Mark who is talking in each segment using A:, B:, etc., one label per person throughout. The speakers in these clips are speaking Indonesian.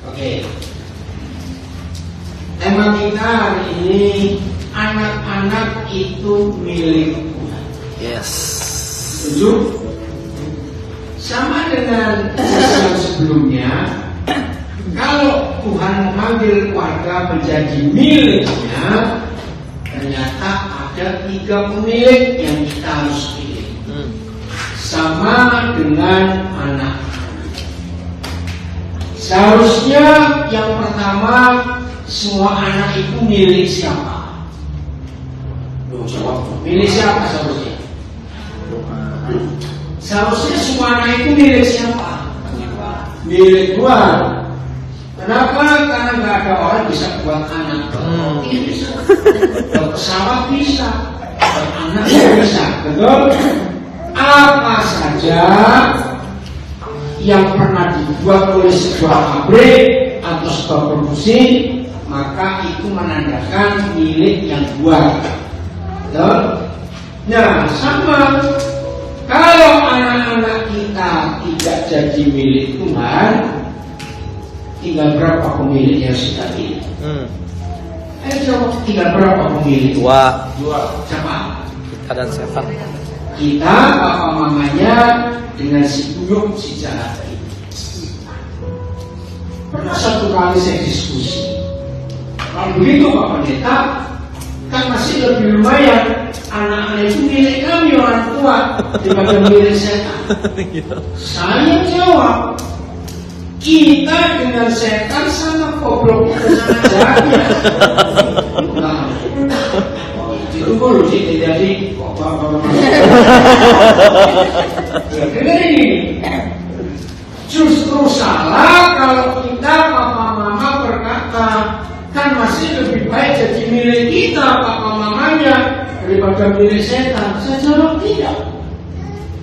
A: Oke. Tema kita hari ini, anak-anak itu milik Tuhan.
B: Yes.
A: Setuju? Sama dengan yang sebelumnya, kalau Tuhan mengambil keluarga menjadi miliknya, ternyata ada 3 pemilik yang kita harus pilih. Sama dengan anak. Seharusnya yang pertama, semua anak itu milik siapa? Loh, jawab. Milik siapa seharusnya? Seharusnya semua anak itu milik siapa? Milik Tuhan. Kenapa? Karena nggak ada orang bisa buat anak. Bisa. Pesawat bisa, anak bisa, betul? Apa saja yang pernah dibuat oleh sebuah pabrik atau sebuah produksi, maka itu menandakan milik yang buat. Betul? Nah, sama. Kalau anak-anak kita tidak jadi milik Tuhan, tinggal berapa pemilik yang sudah pilih? Jawab, tinggal berapa pemilik? 2. Siapa?
B: Kita dan setan.
A: Kita, papa mamanya, dengan si Buyuk, si jahat ini. Pernah satu kali saya diskusi. Kalau begitu Pak Pendeta, kan masih lebih lumayan. Anak-anak itu milik kami orang tua daripada milik setan. Saya jawab, kita dengan setan sama goblok sama jahatnya. Nah, itu baru sih jadi dengar ini. Justru salah kalau kita papa mama berkata, kan masih lebih baik jadi milik kita papa mamanya daripada milik setan. Saya jawab tidak.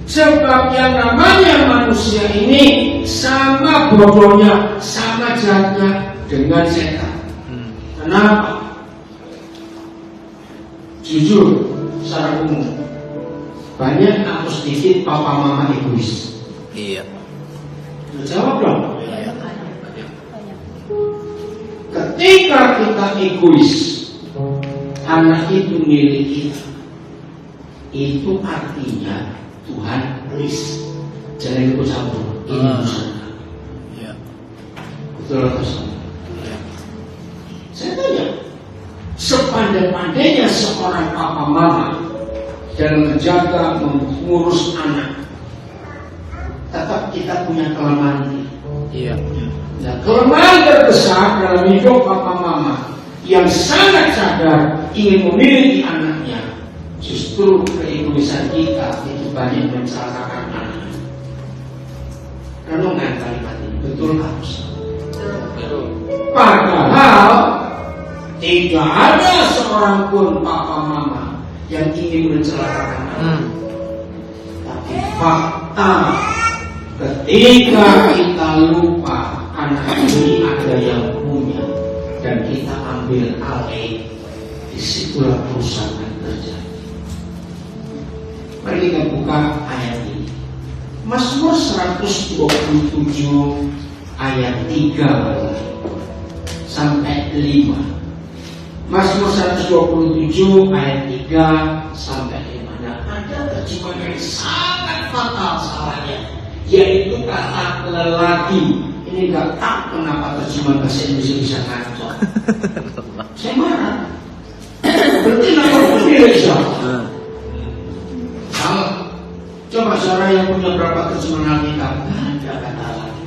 A: Sebab yang namanya manusia ini sama bodohnya, sama jahatnya dengan setan. Kenapa? Jujur, secara umum, banyak atau sedikit papa mama egois.
B: Iya.
A: Jawab dong. Ketika kita egois, anak itu milik kita, itu artinya Tuhan please, jangan ikut campur. Ini urusan.
B: Iya.
A: Betul atau salah? Saya tanya, sepandai-pandainya seorang papa mama dalam menjaga mengurus anak, tetap kita punya kelemahan.
B: Iya.
A: Nah, kelemahan terbesar dalam hidup papa mama yang sangat sadar ingin memiliki anaknya, justru keegoisan kita itu banyak mencelakakan anak. Renungan kalimat ini betul atau salah? Padahal tidak ada seorang pun papa mama yang ingin mencelakakan anak. Tapi fakta, ketika kita lupa anak ini ada yang punya dan kita ambil alih, disitulah perusahaan terjadi. Mari kita buka ayat ini. Mazmur 127 ayat 3 sampai 5. Mazmur 127 ayat 3 sampai 5. Nah, ada terjemahan yang sangat fatal salahnya, yaitu kata lelaki. Ini nggak tahu kenapa terjemahan bahasa Indonesia bisa ngaco. Saya marah. Berarti nama Indonesia. Kalau coba saudara yang punya berapa terjemahan Alkitab, ada kata lagi.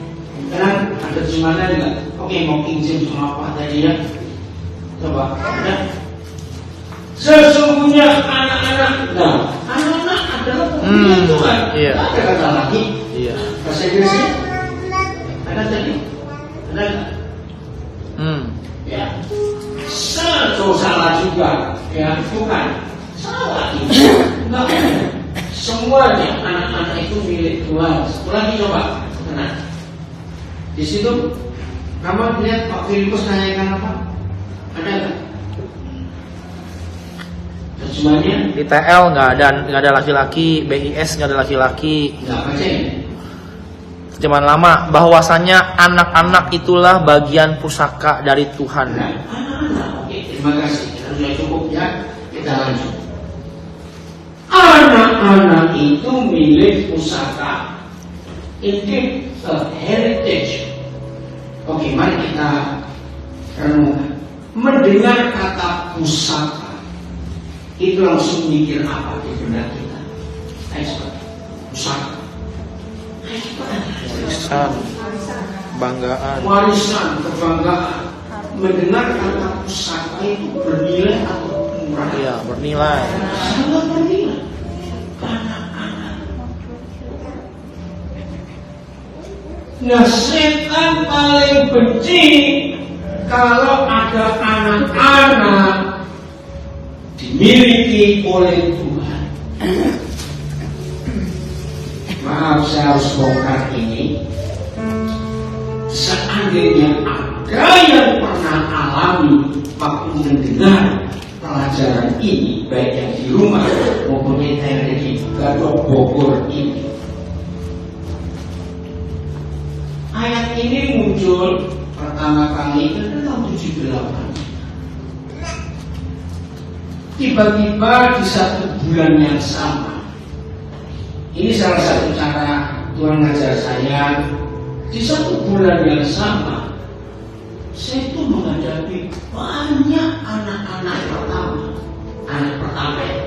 A: Karena ada terjemahan juga. Oke, mau King James sama apa tadi ya? Coba, ada. Sesungguhnya anak-anak, nah, anak-anak adalah pemilik Tuhan.
B: Iya.
A: Ada kata lagi.
B: Iya.
A: Bahasa Inggrisnya ada tadi? Ada nggak? Ya. Salah juga. Ya, bukan. Salah itu. Enggak. Semuanya anak-anak itu milik Tuhan. Lagi coba. Nah, di situ kamu lihat Pak Filipus nanyakan apa? Ada nggak? Terjemahannya?
B: Di TL nggak ada laki-laki, BIS nggak ada laki-laki.
A: Nggak baca ya?
B: Terjemahan lama, bahwasanya anak-anak itulah bagian pusaka dari Tuhan.
A: Nah, anak-anak, oke, terima kasih. Kita sudah cukup ya. Kita lanjut. Anak-anak itu milik pusaka. Ini heritage. Oke, mari kita renungkan. Mendengar kata pusaka, itu langsung mikir apa di benak kita? Pusaka.
B: Warisan, banggaan.
A: Warisan, kebanggaan. Mendengar kata pusaka itu bernilai atau murah?
B: Iya, bernilai.
A: Sangat bernilai. Anak-anak. Nah, setan paling benci kalau ada anak-anak dimiliki oleh Tuhan. Maaf, saya harus bongkar ini. Seandainya ada yang pernah alami waktu mendengar pelajaran ini, baik yang di rumah maupun yang ada di Gadok Bogor ini, ayat ini muncul pertama kali pada tahun 78. Tiba-tiba di satu bulan yang sama. Ini salah satu cara Tuhan ngajar saya. Di satu bulan yang sama, saya itu menghadapi banyak anak-anak pertama. Anak pertama ya,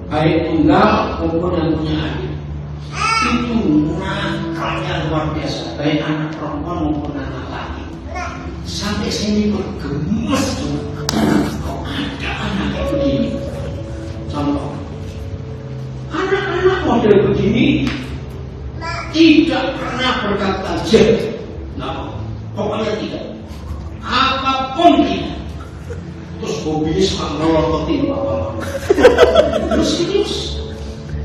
A: baik tunggal maupun yang punya adik. Itu nakalnya luar biasa, baik anak perempuan maupun anak laki. Sampai sini bergemes tuh. Kok ada anak kayak begini? Contoh, anak-anak model begini tidak pernah berkata jadi. Nah, pokoknya tidak. Apapun tidak. Terus hobinya suka ngelototin bapak. Terus serius.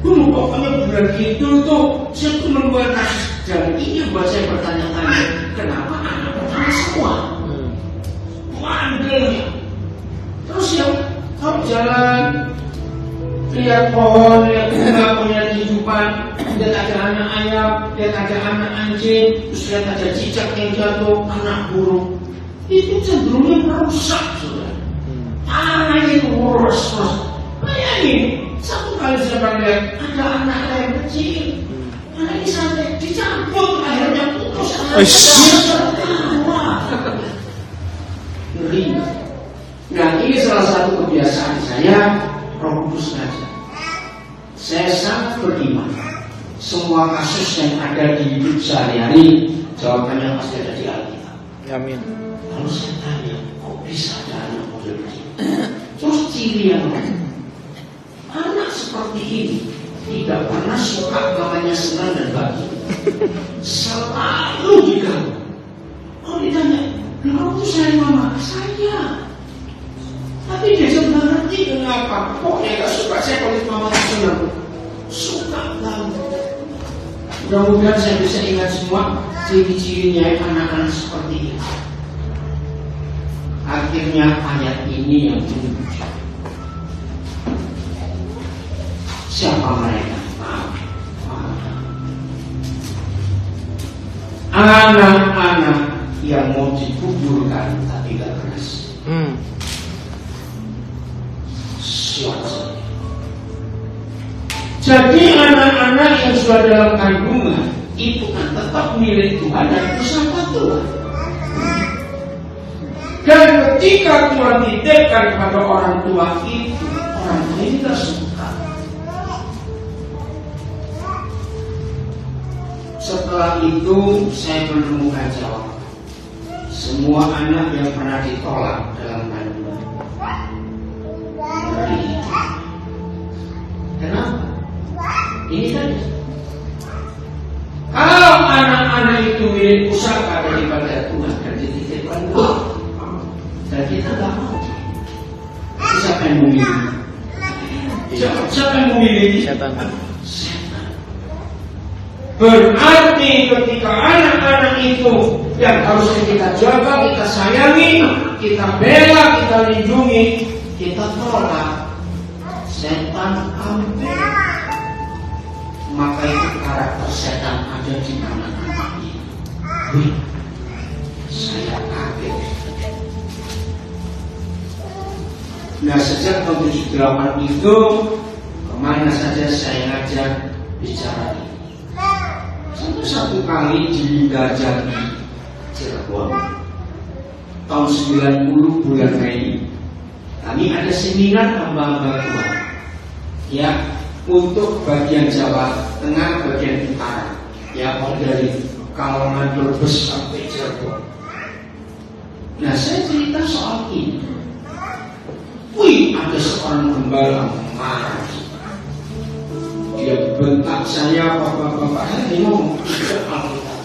A: Dulu pokoknya bulan gitu tuh saya tuh membuat kasus. Dan ini buat saya bertanya-tanya, kenapa anak pertama semua? Mandelnya. Terus yang kalau jalan lihat pohon, lihat bunga, punya kehidupan, lihat ada anak ayam, lihat ada anak anjing, terus lihat ada cicak yang jatuh, anak burung, itu cenderungnya merusak, sudah. Tanahnya itu urus. Bayangin, satu kali saya lihat ada anak yang kecil, anak ini sampai dicampur, akhirnya putus. Ngeri. Nah, ini salah satu kebiasaan saya. Roh Kudus saja. Saya sangat beriman. Semua kasus yang ada di hidup sehari-hari, jawabannya pasti ada di Alkitab.
B: Amin.
A: Kalau saya tanya, kok bisa ada anak model begini? Terus ciri yang lain, anak seperti ini tidak pernah suka namanya senang dan bahagia. Selalu diganggu. Kalau ditanya, kamu tuh sayang mama? Saya. Tapi dia juga ngerti kenapa. Pokoknya gak suka saya kalau mama senang. Suka banget. Mudah-mudahan saya bisa ingat semua ciri-cirinya anak-anak seperti ini. Akhirnya ayat ini yang muncul. Siapa mereka? Anak-anak yang mau dikuburkan tapi gak keras. Jadi anak-anak yang sudah dalam kandungan itu kan tetap milik Tuhan dan pusaka Tuhan. Dan ketika Tuhan titipkan kepada orang tua itu, orang tua ini tidak suka. Setelah itu saya menemukan jawaban. Semua anak yang pernah ditolak dalam kandungan. Kenapa? Ini kan kalau anak-anak itu milik pusaka daripada Tuhan dan dititipkan Tuhan, dan kita tak mau. Siapa yang memilih? Siapa yang memilih?
B: Setan.
A: Berarti ketika anak-anak itu yang harusnya kita jaga, kita sayangi, kita bela, kita lindungi, kita tolak, setan ambil. maka itu karakter setan ada di anak-anak ini. Wih, saya kaget. Nah, sejak tahun 78 itu kemana saja saya ngajak bicara ini. Sampai satu kali di Linggarjati Cirebon tahun 90 bulan Mei, kami ada seminar hamba-hamba Tuhan ya, untuk bagian Jawa Tengah, bagian Utara ya, dari Kalongan, Brebes sampai Cirebon. Nah, saya cerita soal ini. Wih, ada seorang gembala marah. Dia bentak saya, bapak-bapak, ini ngomong tidak Alkitab.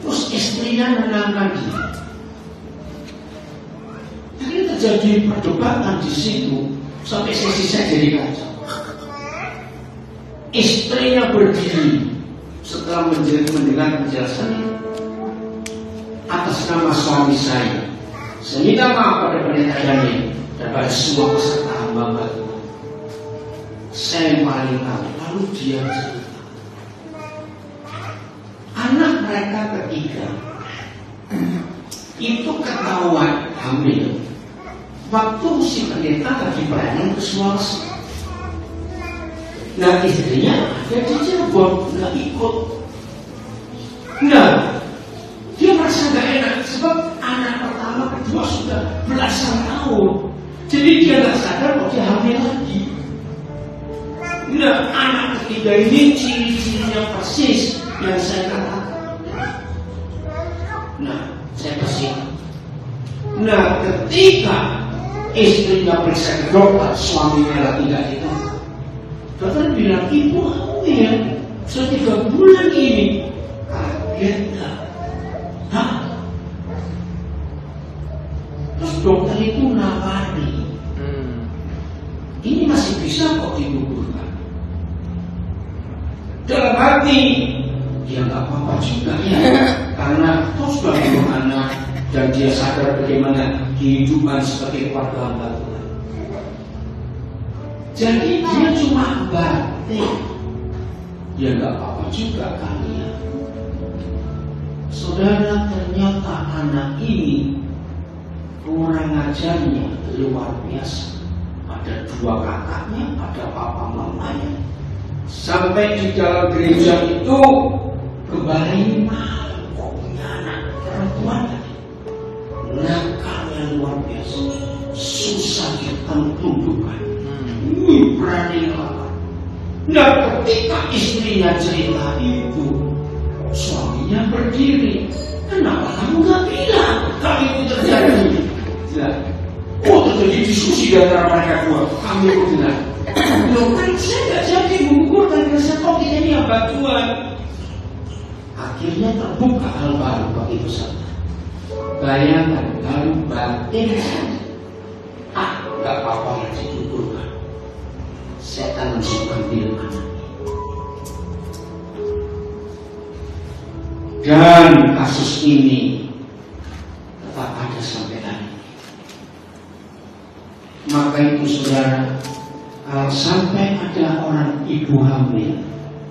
A: Terus istrinya menenangkan dia. Jadi terjadi perdebatan di situ sampai sesi saya jadi kacau. Istrinya berdiri setelah mendengar penjelasan itu atas nama suami saya. Saya minta maaf pada pendeta Daniel dan pada semua peserta hamba Tuhan. Saya paling tahu. Lalu dia cerita, anak mereka ketiga itu ketahuan hamil waktu si pendeta lagi pelayanan ke Sulawesi. Nah, istrinya ada di Cirebon, nggak ikut. Nah, dia merasa nggak enak sebab anak pertama, kedua sudah belasan tahun. Jadi dia nggak sadar kalau dia hamil lagi. Nah, anak ketiga ini ciri-cirinya persis yang saya katakan. Nah, saya kasih. Nah, ketika istrinya periksa ke dokter, suaminya lagi tidak itu. Dokter bilang, ibu hamil sudah 3 bulan ini. Kaget nggak? Hah? Terus dokter itu nawari, ini masih bisa kok digugurkan. Dalam hati, ya nggak apa-apa juga ya, karena toh sudah belum anak dan dia sadar bagaimana kehidupan sebagai keluarga hamba Tuhan. Jadi dia cuma batin, ya nggak apa-apa juga kali ya. Saudara, ternyata anak ini kurang ajarnya luar biasa. Ada 2 kakaknya, ada papa mamanya. Sampai di dalam gereja itu gembala ini malu kok punya anak perempuan tadi. Nakalnya luar biasa, susah ditundukkan. Berani lawan. Nah, ketika istrinya cerita itu, suaminya berdiri. Kenapa kamu gak bilang kalau itu terjadi? Oh, terjadi diskusi di antara mereka 2. Kami itu bilang, loh kan saya gak jadi mengukurkan rasa kok ini hamba Tuhan. Akhirnya terbuka hal baru bagi peserta. Bayangkan baru batin saja. Gak apa-apa yang dituturkan. Setan langsung ambil anak. Dan kasus ini tetap ada sampai hari ini. Maka itu saudara, kalau sampai ada orang ibu hamil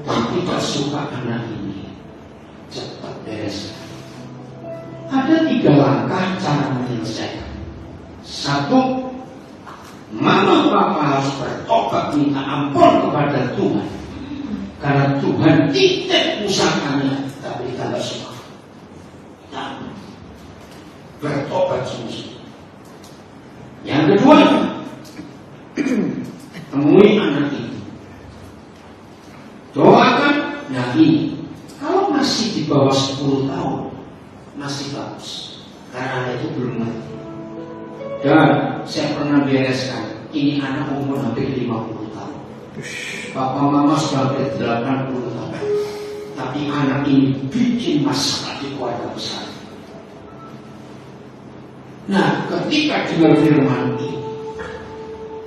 A: dan tidak suka anak ini, cepat bereskan. Ada 3 langkah cara menyelesaikan. 1, mama papa harus bertobat minta ampun kepada Tuhan, karena Tuhan titip pusakanya, tapi kita tidak suka. Nah, bertobat sungguh. Yang kedua, temui anak itu, doakan. Nah ini, kalau masih di bawah 10 tahun masih bagus, karena anak itu belum ngerti. Dan saya pernah bereskan, ini anak umur hampir 50 tahun. Papa mama sudah hampir 80 tahun. Tapi anak ini bikin masalah di keluarga besar. Nah, ketika dengar firman ini,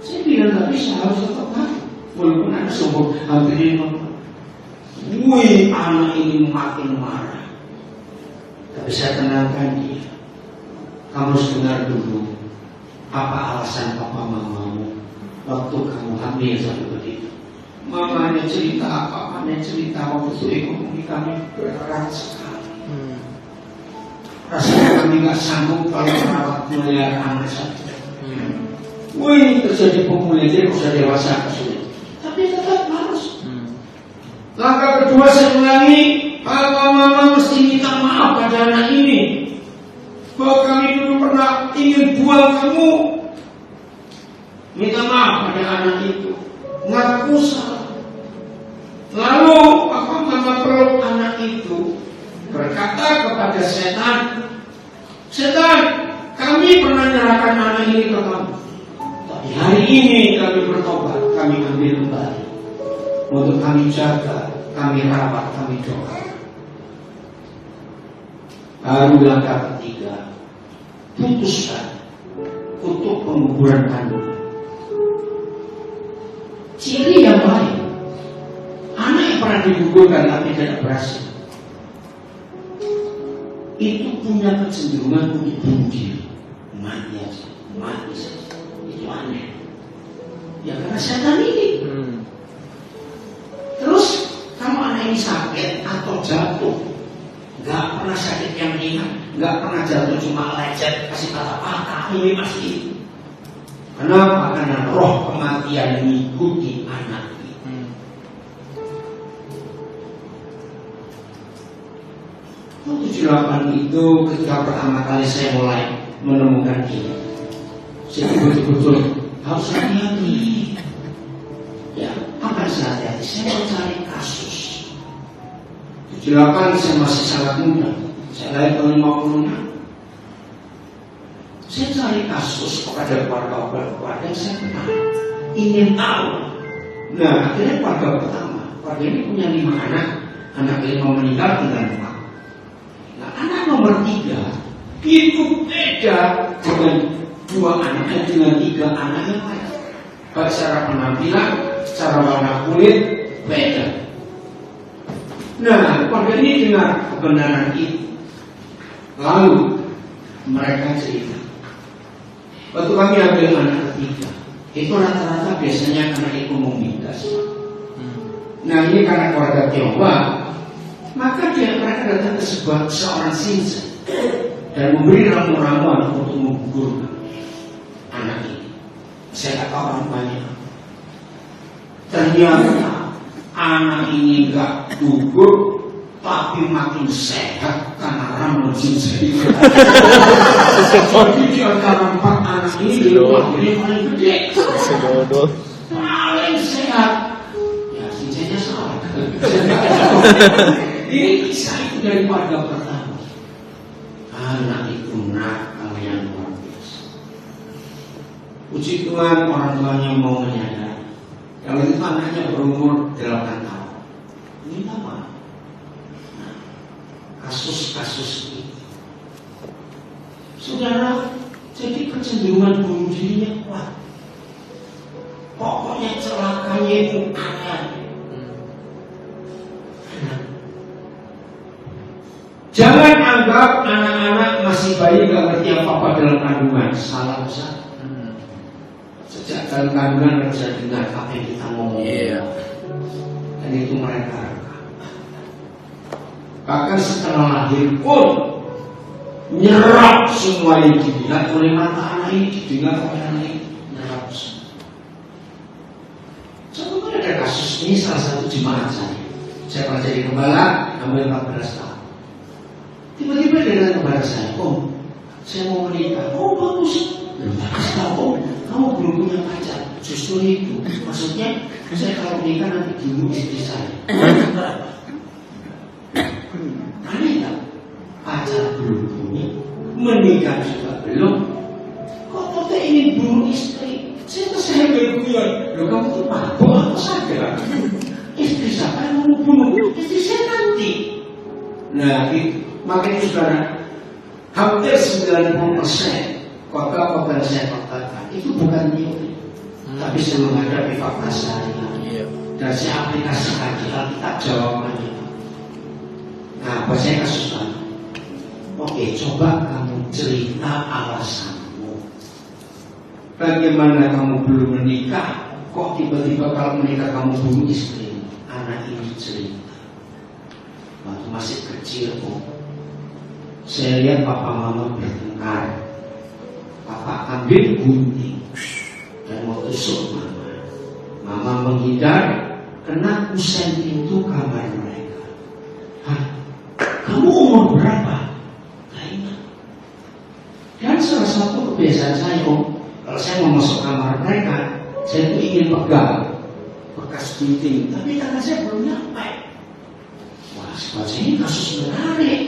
A: saya bilang gak bisa, harus tetap mati. Walaupun anak umur hampir 50. Wih, anak ini makin marah. Tapi saya tenangkan dia. Kamu harus dengar dulu, apa alasan papa mamamu waktu kamu hamil sampai begitu. mamanya cerita, papanya cerita, waktu itu ekonomi kami berat sekali. Rasanya kami nggak sanggup kalau merawat melihara anak saja. Wih, terjadi pemulihan, dia sudah dewasa sudah. Tapi tetap harus. Langkah kedua saya ulangi, papa mama mesti minta maaf pada anak ini. Bahwa kami dulu pernah ingin buang kamu. Minta maaf pada anak itu, ngaku salah. Lalu papa mama peluk anak itu, berkata kepada setan, setan, kami pernah menyerahkan anak ini ke kamu. Tapi hari ini kami bertobat, kami ambil kembali. Untuk kami jaga, kami rawat, kami doa. Baru langkah ketiga, putuskan untuk penguburan kandungan. Ciri yang lain, anak yang pernah digugurkan tapi tidak berhasil, itu punya kecenderungan untuk bunuh diri, mati saja. Itu aneh. Ya karena setan ini. Terus kalau anak ini sakit atau jatuh, nggak pernah sakit yang ringan, nggak pernah jatuh cuma lecet, kasih patah-patah, ini pasti itu. Kenapa? Karena roh kematian mengikuti anak itu. Tahun 78 itu ketika pertama kali saya mulai menemukan ini, saya betul-betul harus hati-hati. Ya, apa yang hati-hati? Saya mencari kasus. 78 saya masih sangat muda. Saya lahir tahun 56. Saya cari kasus kepada keluarga yang saya kenal, ingin tahu. Nah, akhirnya keluarga pertama, keluarga ini punya 5 anak, anak 5 meninggal, tinggal 4. Nah, anak nomor 3 itu beda dengan 2 anaknya, dengan 3 anak yang lain. Baik secara penampilan, secara warna kulit, beda. Nah, keluarga ini dengar kebenaran itu, lalu mereka cerita. Waktu kami ambil anak ketiga, itu rata-rata biasanya karena ekonomi dasar. Nah ini karena keluarga Tionghoa, maka mereka datang ke seorang sinsen dan memberi ramuan-ramuan untuk menggugurkan anak ini. Saya tak tahu orang banyak. Ternyata anak ini enggak gugur, tapi makin sehat karena ramuan sinsen itu. Jadi di antara 4 anak ini yang paling gede, paling sehat. Ya sinsennya salah. Ini kisah itu dari keluarga pertama. Anak itu nakal yang luar biasa. Puji Tuhan orang tuanya mau menyadari. Kalau itu anaknya berumur 8 tahun. Ini apa? Kasus-kasus ini, saudara, jadi kecenderungan bunuh dirinya kuat. Pokoknya celakanya itu aneh. Jangan anggap anak-anak masih bayi gak ngerti apa-apa dalam kandungan. Salah besar. Sejak dalam kandungan mereka bisa dengar apa yang kita ngomong. Dan itu mereka. Bahkan setelah lahir pun nyerap semua yang dilihat oleh mata anak ini, didengar oleh anak ini, nyerap semua. Contohnya ada kasus ini salah satu jemaat saya. Saya pernah jadi gembala, hampir 14 tahun. Tiba-tiba dia datang kepada saya, Om, saya mau menikah. Oh bagus, kasih tahu Om, kamu belum punya pacar. Justru itu, maksudnya saya kalau menikah nanti dulu istri saya. Aneh tak? Pacar belum punya, menikah juga belum. Kok tante ingin bunuh istri? Saya berguyon. Loh kamu tuh mabuk apa saja? Istri siapa yang mau bunuh? Istri saya nanti. Nah itu, makanya saudara, hampir 90% kota-kota yang saya katakan itu bukan teori, tapi saya menghadapi fakta sehari-hari. Dan saya aplikasikan di Alkitab jawabannya. Nah, buat saya kasus lagi. Oke, coba kamu cerita alasanmu. Bagaimana kamu belum menikah, kok kok tiba-tiba kalau menikah kamu bunuh istri? Anak ini cerita, waktu masih kecil kok, saya lihat papa mama bertengkar. Papa ambil gunting dan mau tusuk mama. Mama menghindar, kena kusen pintu kamar mereka. Hah? Kamu umur berapa? Gak ingat. Dan salah satu kebiasaan saya, kalau saya mau masuk kamar mereka, saya tuh ingin pegang bekas gunting, tapi tangan saya belum nyampe. Wah, sebenarnya ini kasus menarik.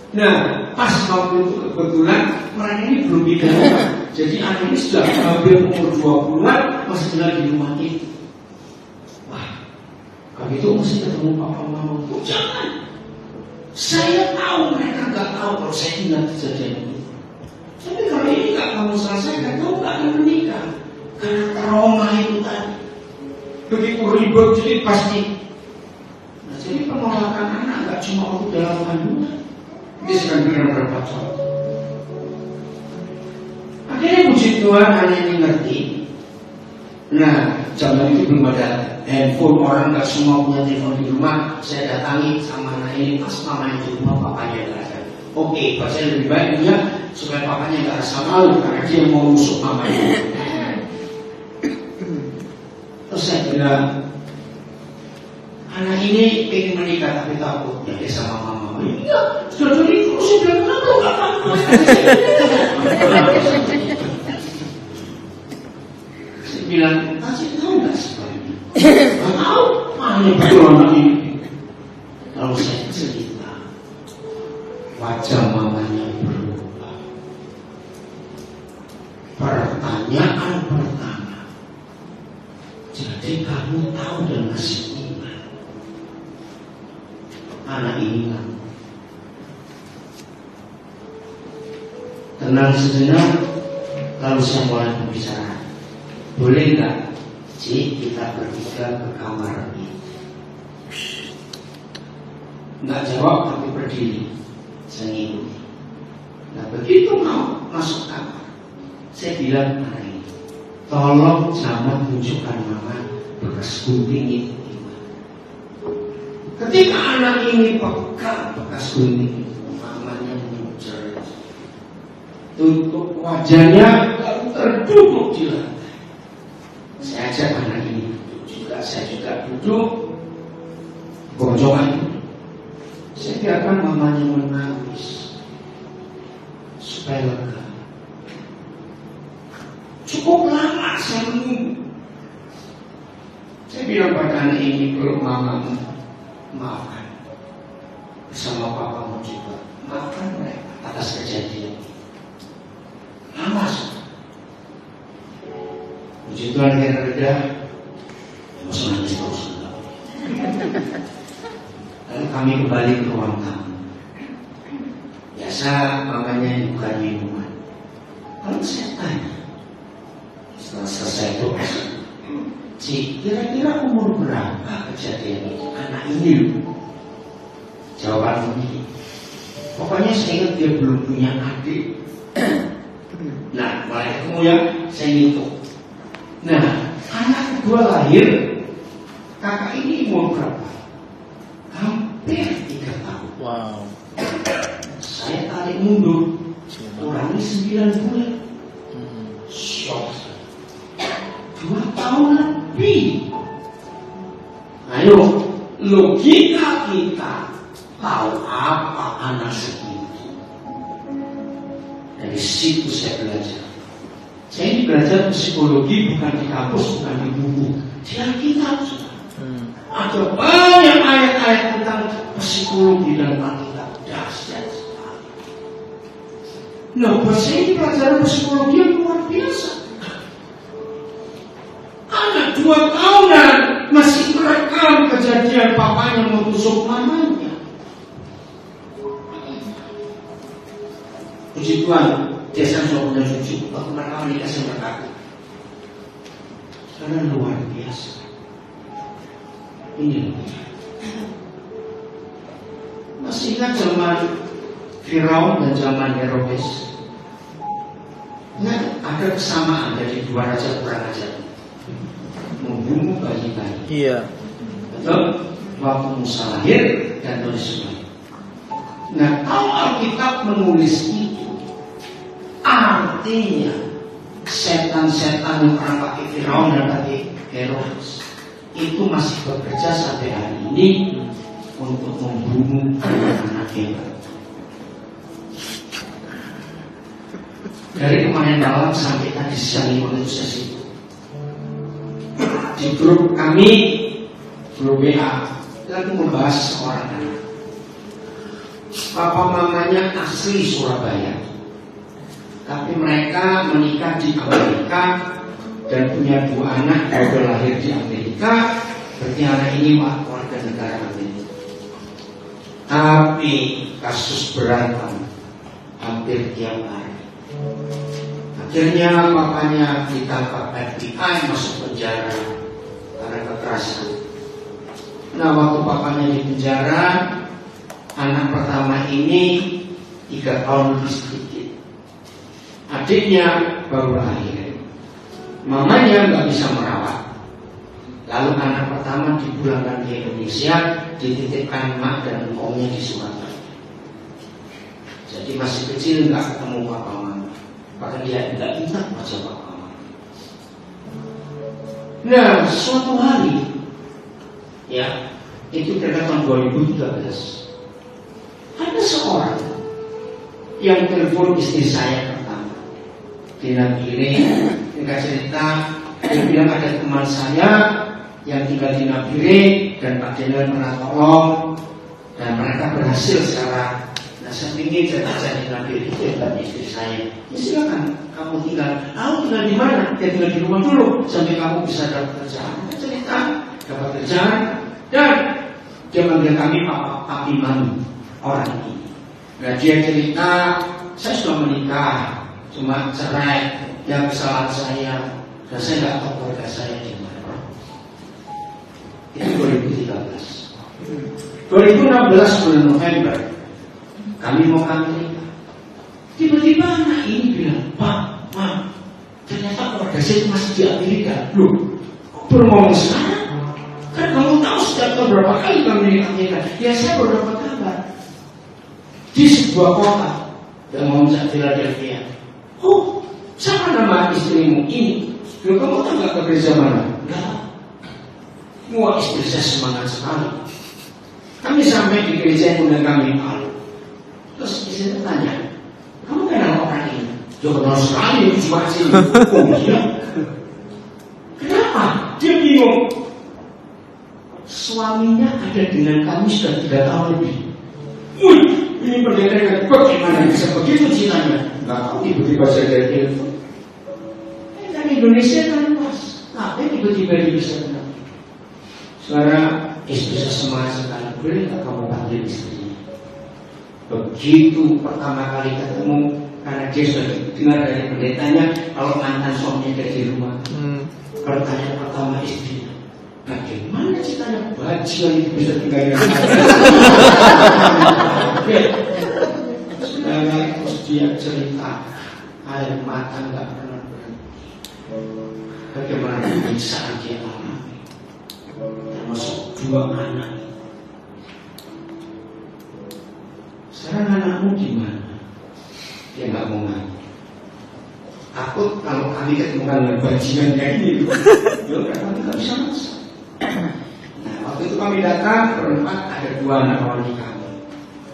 A: Nah, pas waktu itu kebetulan orang ini belum bidana. Jadi anak ini sudah hampir umur 20-an, masih tinggal di rumah itu. Wah, kalau itu mesti ketemu papa mama. Jangan. Saya tahu mereka nggak tahu kalau saya ingat kejadian itu. Tapi kalau ini nggak kamu selesaikan, kamu nggak akan menikah. Karena trauma itu tadi. Begitu ribet, jadi pasti. Nah, jadi penolakan anak nggak cuma waktu dalam kandungan. Dia sedang bilang berpacar. Akhirnya puji Tuhan anak ini ngerti. Nah, zaman itu belum ada handphone, orang nggak semua punya telepon di rumah. Saya datangi sama anak ini pas mamanya di rumah, papanya nggak ada. Oke, saya lebih baik dia supaya papanya nggak rasa malu karena dia mau musuh mamanya. Terus saya bilang, anak ini ingin menikah tapi takut ya dia sama mama. Iya, sudah jadi terus saya bilang kenapa nggak takut? Saya bilang, kasih tahu nggak sebenarnya? Nggak tahu, mana betul anak ini. Kalau saya cerita, wajah mamanya berubah. Pertanyaan pertama, jadi kamu tahu dan masih ingat? Anak ini kan tenang sejenak, lalu saya mulai berbicara. Boleh nggak, Cik, kita bertiga ke kamar ini? Nggak jawab tapi berdiri. Saya ngikuti. Nah begitu mau masuk kamar, saya bilang anak ini, tolong jangan tunjukkan mama bekas gunting itu. Ketika anak ini pegang bekas gunting itu, mamanya muncul, tutup wajahnya lalu terduduk di lantai. Saya ajak anak ini duduk juga, saya juga duduk gonjongan itu. Saya biarkan mamanya menangis supaya lega. Cukup lama saya menunggu. Saya bilang pada anak ini, kalau mamamu maafkan bersama papamu juga, maafkan mereka atas kejadian ini. Lama sudah. Puji Tuhan akhirnya reda. Masuk nangis terus. Lalu kami kembali ke ruang tamu. Biasa mamanya bukan minuman. Lalu saya tanya, setelah selesai doa, Cik, kira-kira umur berapa kejadian ini? Anak ini loh. Jawaban begini, pokoknya saya ingat dia belum punya adik. Nah, mulai ketemu ya, saya ngitung. Nah, anak kedua lahir, kakak ini umur berapa? Hampir 3 tahun.
B: Wow.
A: Saya tarik mundur, kurangi 9 bulan. Shock. 2 tahun lebih. Ayo, logika kita tahu apa anak segitu. Dari situ saya belajar. Saya ini belajar psikologi bukan di kampus, bukan di buku, di Alkitab. Ada banyak ayat-ayat tentang psikologi dalam Alkitab. Dahsyat sekali. Nah, buat saya ini pelajaran psikologi yang luar biasa. Anak 2 tahunan masih merekam kejadian papanya menusuk mamanya. Puji Tuhan, desa sudah punya cucu. Waktu mereka menikah saya berkata, karena luar biasa. Ini masih ingat zaman Firaun dan zaman Herodes? Nah, ada kesamaan dari 2 raja perang ajar. membunuh bayi-bayi.
B: Iya.
A: Betul? Waktu Musa lahir dan sebagainya. Nah, kalau Alkitab menulis itu, artinya setan-setan yang pernah pakai Firaun dan pakai Herodes itu masih bekerja sampai hari ini untuk membunuh anak-anak kita. Dari kemarin malam sampai tadi siang itu sesi di grup kami, grup WA, lagi membahas seorang anak. Papa mamanya asli Surabaya, tapi mereka menikah di Amerika dan punya 2 anak yang lahir di Amerika. Berarti anak ini warga negara Amerika. Tapi kasus berantem hampir tiap hari. Akhirnya papanya ditangkap FBI, masuk penjara karena kekerasan. Nah, waktu papanya di penjara, anak pertama ini 3 tahun lebih sedikit. Adiknya baru lahir. Mamanya nggak bisa merawat. Lalu anak pertama dipulangkan ke Indonesia, dititipkan mak dan engkongnya di Surabaya. Jadi masih kecil nggak ketemu papa mama. Bahkan dia nggak ingat wajah papa mama. Nah, suatu hari, ya, itu kira tahun 2013, ada seorang yang telepon istri saya pertama. Dia cerita, dia bilang ada teman saya yang tinggal di Nabire dan Pak Jenderal pernah tolong dan mereka berhasil secara. Nah, saya ingin cerita di Nabire itu ya istri saya. Ya silakan, kamu tinggal. Kamu tinggal di mana? Ya tinggal di rumah dulu sampai kamu bisa dapat kerjaan. Dia cerita dapat kerjaan dan dia manggil kami Papi Mami orang ini. Nah, dia cerita, saya sudah menikah, cuma cerai. Ya kesalahan saya, dan saya nggak tahu keluarga saya di mana. Itu 2013. 2016 bulan November, kami mau ke Amerika. Tiba-tiba anak ini bilang, Pak, Mam, ternyata keluarga saya masih di Amerika. Loh, kok baru ngomong sekarang? Kan kamu tahu setiap tahun berapa kali kami di Amerika. Ya saya baru dapat kabar di sebuah kota yang ngomong Philadelphia. Oh, siapa nama istrimu ini? Loh, kamu tahu nggak ke gereja mana? Enggak. Wah, istri saya semangat sekali. Kami sampai di gereja yang undang kami malu. Terus istri saya tanya, kamu kenal orang ini? Dia kenal sekali, cuma sini. Oh iya. Kenapa? Dia bingung. Suaminya ada dengan kami sudah 3 tahun lebih. Wih, ini pendeta bagaimana bisa begitu cintanya? Nggak tahu, tiba-tiba saya dari telepon. Kan Indonesia kan luas. Tapi tiba-tiba dia bisa kenal. Saudara, istri saya semangat sekali. Boleh nggak kamu panggil istrinya? Begitu pertama kali ketemu, karena dia sudah dengar dari pendetanya, kalau mantan suaminya dari rumah. Pertanyaan pertama istrinya, bagaimana ceritanya bajingan itu bisa tinggal di rumah? Saudara, terus dia cerita, air mata nggak pernah berhenti. Bagaimana penyiksaan dia alami, termasuk 2 anak. Sekarang anakmu gimana? Dia nggak mau ngaku. Takut kalau kami ketemu dengan bajingan kayak ini, kami nggak bisa masuk. Nah, waktu itu kami datang berempat, ada 2 anak rohani kami.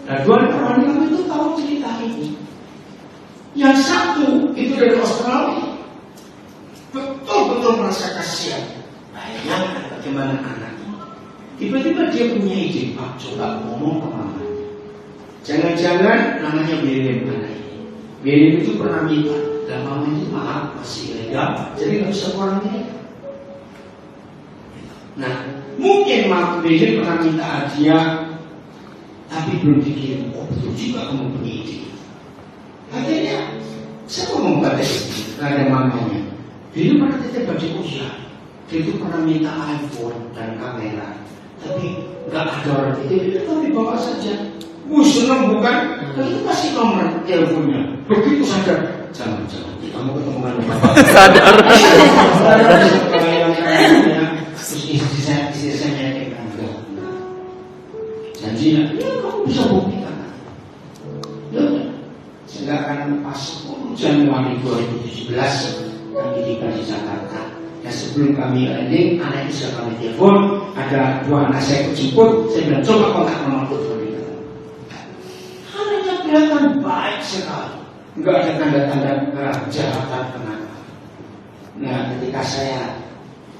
A: Nah, 2 anak rohani kami itu tahu cerita ini. Yang satu itu dari Australia, betul-betul merasa kasihan. Bayangkan bagaimana anaknya. Tiba-tiba dia punya ide, Pak, coba ngomong ke mama. Jangan-jangan namanya William anak ini. William itu pernah minta, dan mama itu maaf masih ilegal, jadi nggak bisa keluar ini. Nah, mungkin William pernah minta hadiah, tapi belum dikirim. Oh, betul juga kamu punya ide. Akhirnya saya ngomong pada istri, ada mamanya. William pernah titip baju usia. Dia itu pernah minta iPhone dan kamera, tapi nggak ada orang titip. Itu dibawa saja. Senang bukan? Lalu kasih nomor teleponnya. Begitu sadar, jangan kamu ketemu dengan bapak.
B: Sadar.
A: istri saya meyakinkan enggak. Janji, ya kamu bisa buktikan. Ya, sehingga akan pas 10 Januari 2017 kami tiba di Jakarta. Dan sebelum kami landing, anak itu sudah kami telepon. Ada 2 anak saya kejemput. Saya bilang coba kontak nomor telepon itu. Anaknya kelihatan baik sekali. Enggak ada tanda-tanda kejahatan kenapa. Nah, ketika saya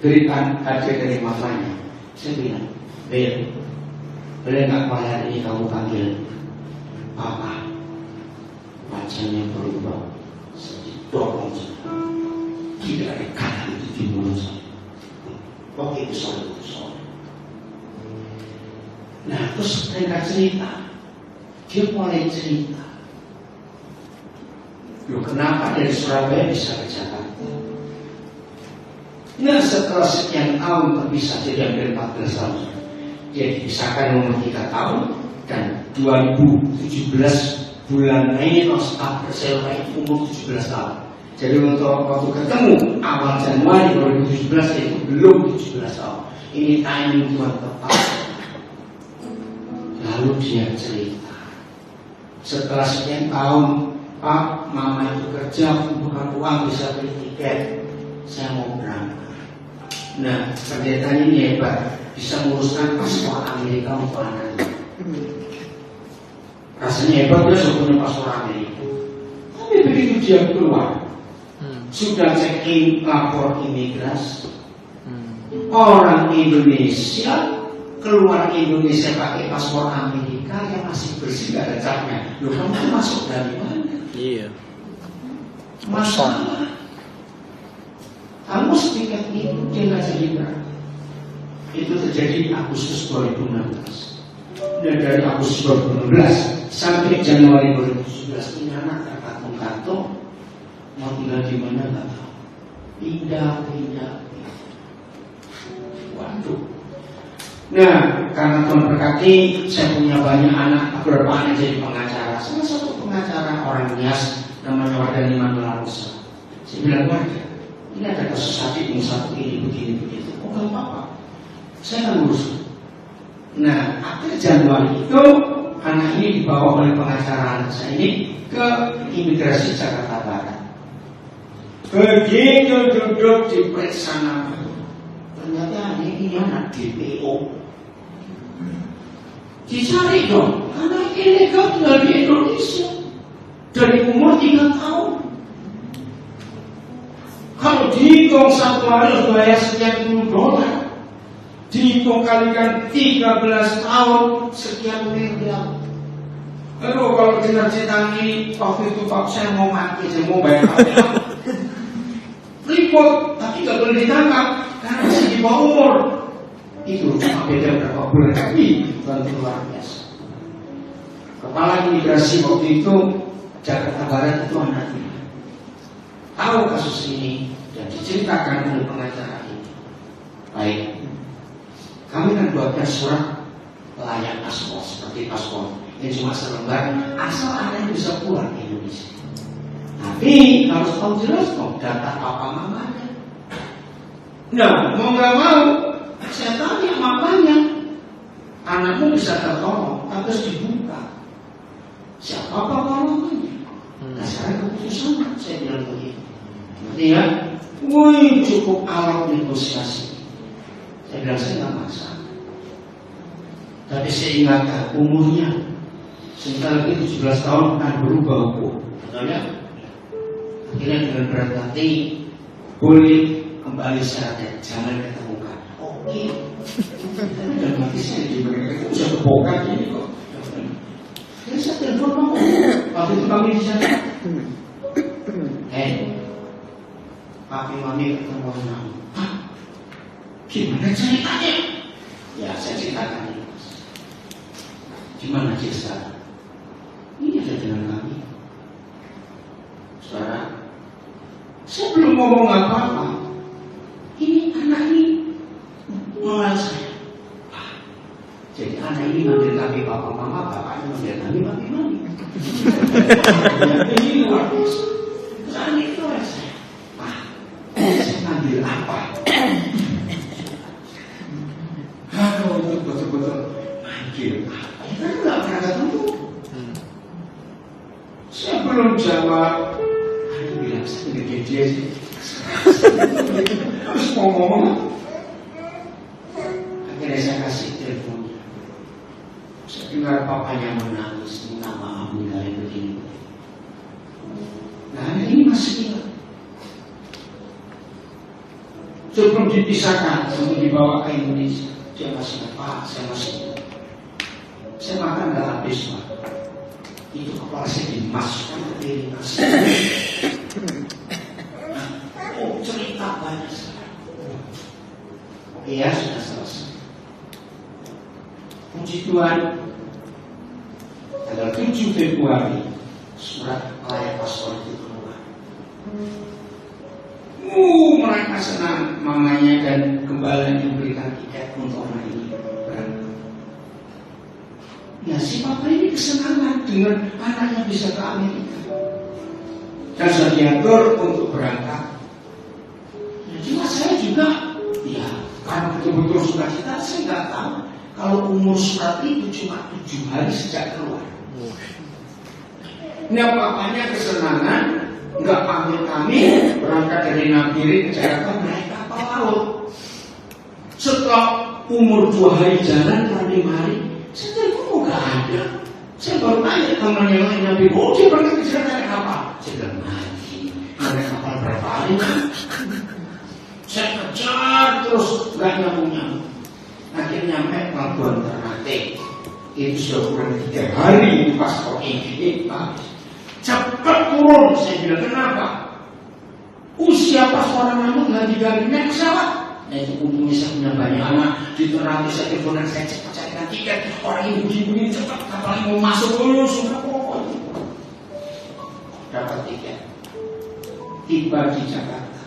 A: berikan hadiah dari mamanya, saya bilang, Bel, boleh nggak kalau hari ini kamu panggil Papa? Wajahnya berubah, sedih dorong saja. Tidak ada kata itu di mulut saya. Waktu itu soal. Nah, terus mereka cerita, dia mulai cerita. Loh, kenapa dari Surabaya bisa ke Jakarta? Nah, setelah sekian tahun terpisah, jadi hampir 14 tahun. Dia dipisahkan umur 3 tahun. Dan 2017 bulan Mei atau April saya umur 17 tahun. Jadi untuk waktu ketemu awal Januari 2017 itu belum 17 tahun. Ini timing Tuhan tepat. Lalu dia cerita, setelah sekian tahun, Pak, Mama itu kerja, bukan uang bisa beli tiket. Saya mau berangkat. Nah, pendeta ini hebat, bisa menguruskan paspor Amerika untuk anaknya. Rasanya hebat, dia sudah punya paspor Amerika. Tapi begitu dia keluar, sudah check-in, lapor imigrasi. Orang Indonesia keluar Indonesia pakai paspor Amerika yang masih bersih, gak ada capnya. Loh, kamu masuk dari mana?
B: Iya.
A: Masalah. Kamu tiket itu dia nggak jadi berangkat. Itu terjadi Agustus 2016. Dan dari Agustus 2016 sampai Januari 2017 ini anak terkantung-kantung mau tinggal di mana nggak tahu. Pindah. Waduh. Nah, karena Tuhan berkati, saya punya banyak anak, beberapa anak jadi pengacara. Salah satu pengacara orang Nias namanya Wardani Manuel Rosa. Saya bilang, warga, ini ada kasus sakit yang satu ini begini begitu. Oh, nggak apa-apa, saya akan urus. Nah, akhir Januari itu anak ini dibawa oleh pengacara anak saya ini ke imigrasi Jakarta Barat. Begitu duduk di periksa nama, ternyata ini anak DPO. Dicari dong, anak ilegal tinggal di Indonesia dari umur 3 tahun. Kalau dihitung satu hari harus bayar sekian $10, dihitung kalikan 13 tahun sekian miliar. Aduh, kalau cita-cita ini waktu itu Pak saya mau mati, saya mau bayar apa? Ribut, tapi gak boleh ditangkap karena masih di bawah umur. Itu cuma beda berapa bulan, tapi bantu luar biasa. Kepala imigrasi waktu itu Jakarta Barat itu anaknya tahu kasus ini dan diceritakan oleh pengacara ini. Baik, kami akan buatkan surat layak paspor seperti paspor yang cuma selembar asal anaknya bisa pulang ke Indonesia. Tapi harus tahu jelas dong data papa mamanya. Nah, mau nggak mau saya tanya mamanya, anakmu bisa tertolong, tapi harus dibuka. Siapa papa mamanya? Nah, sekarang keputusan saya bilang begitu. Berarti ya, wih cukup alat negosiasi. Saya bilang saya nggak masalah. Tapi saya ingatkan umurnya sebentar lagi 17 tahun akan berubah hukum. Betul ya? Akhirnya dengan berat hati boleh kembali secara jangan ketemukan. Oke. Tapi dalam hati saya di mereka itu bisa kebokat ini kok. Jadi saya telepon kamu. Waktu itu kami di sana. Papi mami ketemu kamu. Hah? Gimana ceritanya? Ya saya ceritakan ini. Gimana sih sekarang? Ini ada dengan kami. Saudara, saya belum ngomong apa-apa. Ini anak ini mengenal saya. Jadi anak ini manggil kami papa mama, bapaknya manggil kami papi mami. Ini luar biasa. Saat itu saya, saya manggil apa? Kirim apa? Ya kan nggak pernah ketemu. Saya belum jawab. Ada bilang saya nggak dia sih. Terus ngomong. Akhirnya saya kasih teleponnya. Saya dengar papanya menangis, minta maaf mengenai begini. Nah ini masih ingat. Sebelum dipisahkan, sebelum dibawa ke Indonesia, dia masih ingat, Pak, saya masih ingat. Saya makan nggak habis, Pak. Itu kepala saya dimasukkan ke piring nasi. Oh, cerita banyak sekali. Iya, sudah selesai. Puji Tuhan, tanggal 7 Februari, surat layak paspor itu keluar. Mereka senang, mamanya dan gembalanya memberikan tiket untuk anak ini berangkat. Ya si papa ini kesenangan dengan anaknya bisa ke Amerika. Dan sudah diatur untuk berangkat. Ya, cuma saya juga, ya karena betul-betul surat kita, saya nggak tahu kalau umur surat itu cuma 7 hari sejak keluar. Nah papanya kesenangan, nggak panggil kami berangkat dari Nabire ke Jakarta naik kapal laut. Setelah umur 2 hari jalan, 5 hari, saya telepon nggak ada. Saya baru tanya teman yang lain Nabire, oh dia berangkat ke Jakarta naik kapal. Saya bilang lagi, naik kapal berapa hari? Saya kejar terus nggak nyambung. Akhirnya nyampe pelabuhan Ternate. Itu sudah kurang 3 hari paspor ini habis. Cepat turun, saya bilang kenapa? Usia pas orang nambah nggak diganti naik pesawat. Nah itu untungnya saya punya banyak anak. Di Ternate saya teleponan, saya cepat carikan tiket. Orang ini begini cepat, kapal mau masuk dulu, sudah pokoknya. Dapat tiket. Tiba di Jakarta.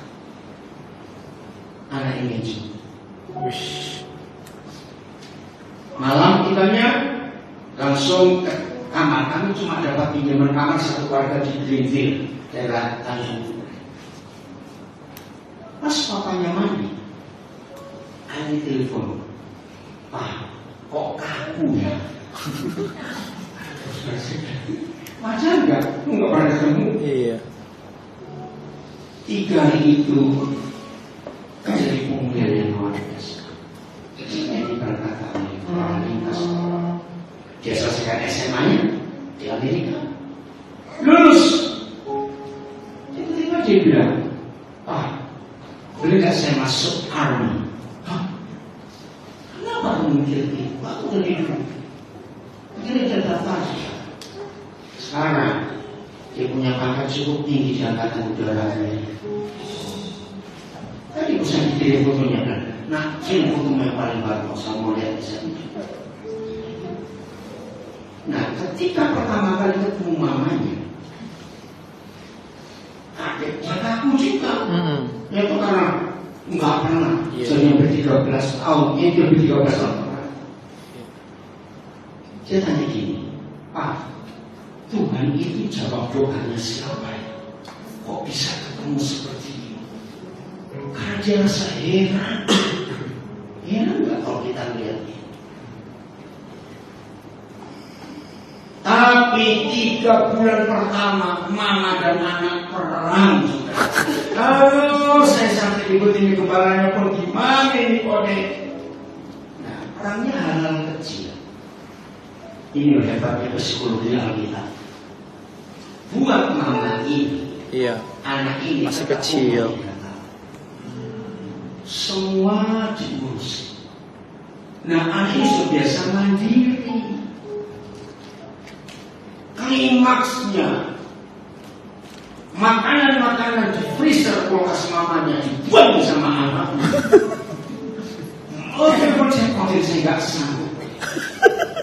A: Anak ini juga. Malam kitanya langsung ke kamar. Kami cuma dapat pinjaman kamar satu keluarga di Greenville, daerah Tanjung Priok. Pas papanya mandi, Ani telepon, Pak, kok kaku ya? Wajar nggak? Lu nggak pernah ketemu? Iya. 3 hari itu terjadi pemulihan yang luar biasa. Ini berkata orang lintas. Dia selesaikan SMA-nya di Amerika, lulus. Tiba-tiba dia bilang, Pak, boleh gak saya masuk Army? Hah? Kenapa kamu mikir itu? Aku dari dulu. Akhirnya dia daftar. Sekarang dia punya pangkat cukup tinggi di Angkatan Udara Amerika. Tadi bisa dikirim fotonya kan? Nah, kirim fotonya yang paling baru. Saya mau lihat di sana. Nah, ketika pertama kali ketemu mamanya, adiknya kaku juga. Ya itu karena nggak pernah. Saya ber-13 tahun, dia ber-13 tahun pernah. Saya tanya gini, Pak, Tuhan itu jawab doanya siapa ya? Kok bisa ketemu seperti ini? Karena dia rasa heran. Heran nggak kalau kita lihat ini? Tapi 3 bulan pertama mama dan anak perang. Kalau saya sampai ribut ini kepalanya pun gimana ini kode. Nah perangnya hal-hal kecil. Ini hebatnya psikologi Alkitab. Buat mama ini, iya, anak ini
B: masih kecil.
A: Semua diurus. Nah anak ini sudah biasa mandiri. Klimaksnya makanan-makanan di freezer kulkas mamanya dibuang sama anaknya. Oh, saya saya nggak sanggup.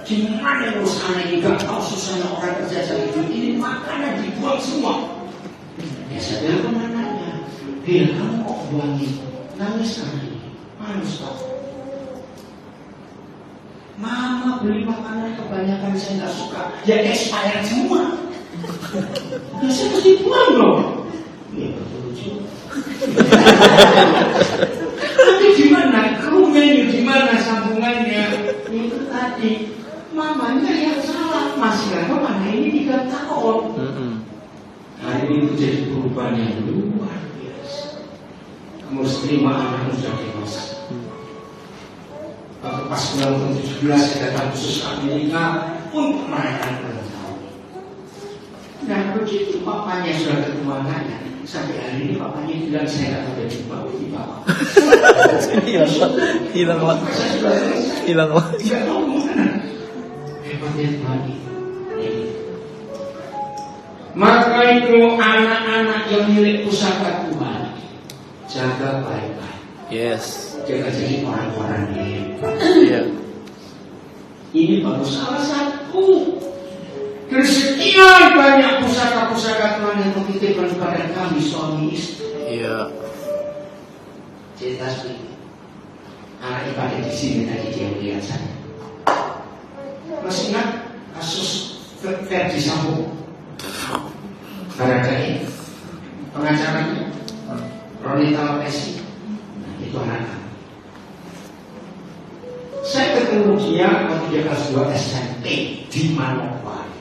A: Gimana urus anak ini nggak tahu susahnya orang kerja saya ini makanan dibuang semua. Ya saya telepon anaknya, Bil, kamu kok buang itu? Nangis lagi, nangis pak. Mama beli makanan kebanyakan saya nggak suka, ya expired semua. Ya saya mesti buang dong. Ya betul juga. Tapi gimana? Krumennya gimana sambungannya? Itu tadi Hari ini terjadi perubahan yang luar biasa. Kamu harus terima anakmu sudah dewasa. Waktu pas bulan 17 saya datang khusus ke Amerika untuk merayakan ulang tahun. Dan begitu papanya sudah ketemu anaknya, sampai hari ini papanya bilang saya nggak tahu dia jumpa di bapak.
B: Hilang lagi.
A: Tidak tahu mana. Hebatnya lagi. Maka itu anak-anak yang milik pusaka Tuhan, jaga baik-baik.
B: Yes.
A: Jangan jadi orang-orang hebat.
B: Iya.
A: Ini baru salah satu dari sekian banyak pusaka-pusaka Tuhan yang dititipkan kepada kami suami istri.
B: Iya.
A: Cerita seperti anak ibadah di sini tadi dia melihat saya. Masih ingat kasus Verdi Sambo? Baradae, pengacaranya Ronita Lopesi, itu anak. Saya ketemu dia waktu dia kelas 2 SMP di Manokwari.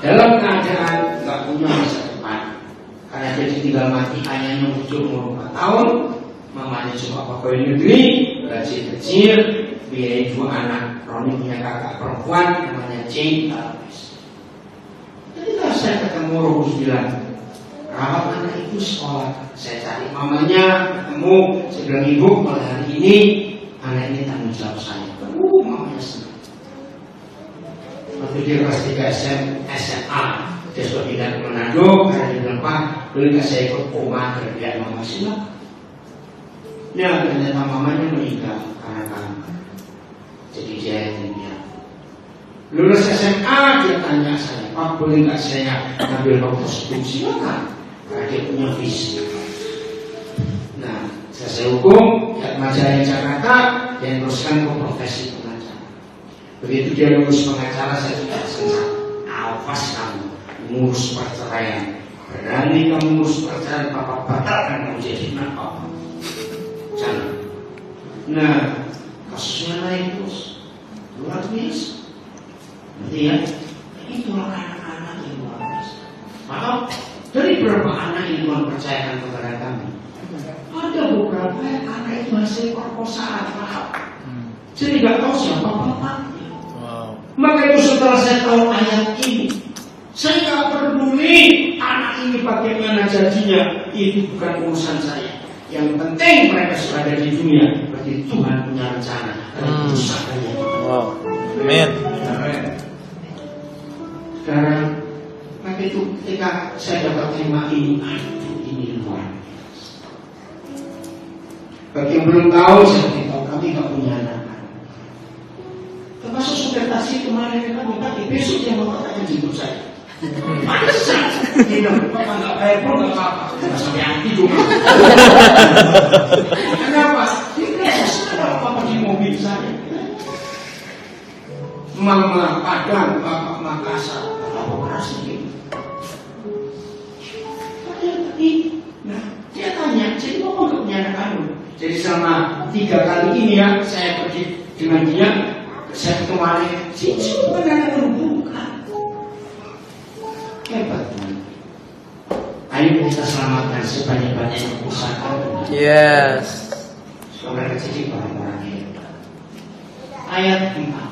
A: Dalam keadaan nggak punya masa depan, karena dia ditinggal mati ayahnya umur 4 tahun, mamanya cuma pegawai negeri, gaji kecil, biayai 2 anak. Roni punya kakak perempuan namanya Jane Alves. Ketika saya ketemu Rogus bilang, rawat anak itu sekolah. Saya cari mamanya, ketemu, saya bilang ibu, mulai hari ini anak ini tanggung jawab saya. Mamanya senang. Waktu dia kelas 3 SMA, dia sudah pindah ke Manado, karena dia bilang, Pak, boleh nggak saya ikut koma biar mama silakan. Ya ternyata mamanya meninggal karena kanker. Jadi dia yang bilang, lulus SMA dia tanya saya, Pak boleh nggak saya ngambil dokter hukum? Silakan, karena dia punya visi. Nah, selesai hukum, ya Majalaya Jakarta, dia teruskan ke profesi pengacara. Begitu dia lulus pengacara, saya sudah senang. Awas kamu mengurus perceraian. Berani kamu mengurus perceraian, papa batalkan kamu jadi anak papa. Jangan. Nah, kasusnya naik terus, luar biasa. Berarti ya, itulah anak-anak yang luar biasa. Maka dari beberapa anak yang Tuhan percayakan kepada kami, ada beberapa anak itu hasil perkosaan, maaf. Jadi nggak tahu siapa bapaknya. Maka itu setelah saya tahu ayat ini, saya nggak peduli anak ini bagaimana jadinya, itu bukan urusan saya. Yang penting mereka sudah ada di dunia, berarti Tuhan punya rencana. Usahanya.
B: Wow. Amin.
A: Sekarang, maka itu ketika saya dapat terima ini, aduh ini luar biasa. Bagi yang belum tahu, saya beritahu kami nggak punya anak. Termasuk supir taksi kemarin kami tadi besok dia mau katakan jemput saya. Masa? Tidak, Bapak nggak bayar pun nggak apa-apa. Nggak sampai anti juga. Kenapa? Dia sudah apa di mobil saya. Mama Padang, Bapak Makassar, Bapak operasi. Nah, dia tanya, jadi Bapak nggak punya anak kandung? Jadi selama 3 kali ini ya, saya pergi dengan dia, saya ketemu anaknya, cici bukan anak kandung, bukan. Hebat. Ayo kita selamatkan sebanyak-banyaknya pusaka.
B: Yes.
A: Supaya mereka jadi orang-orang hebat. Ayat 4.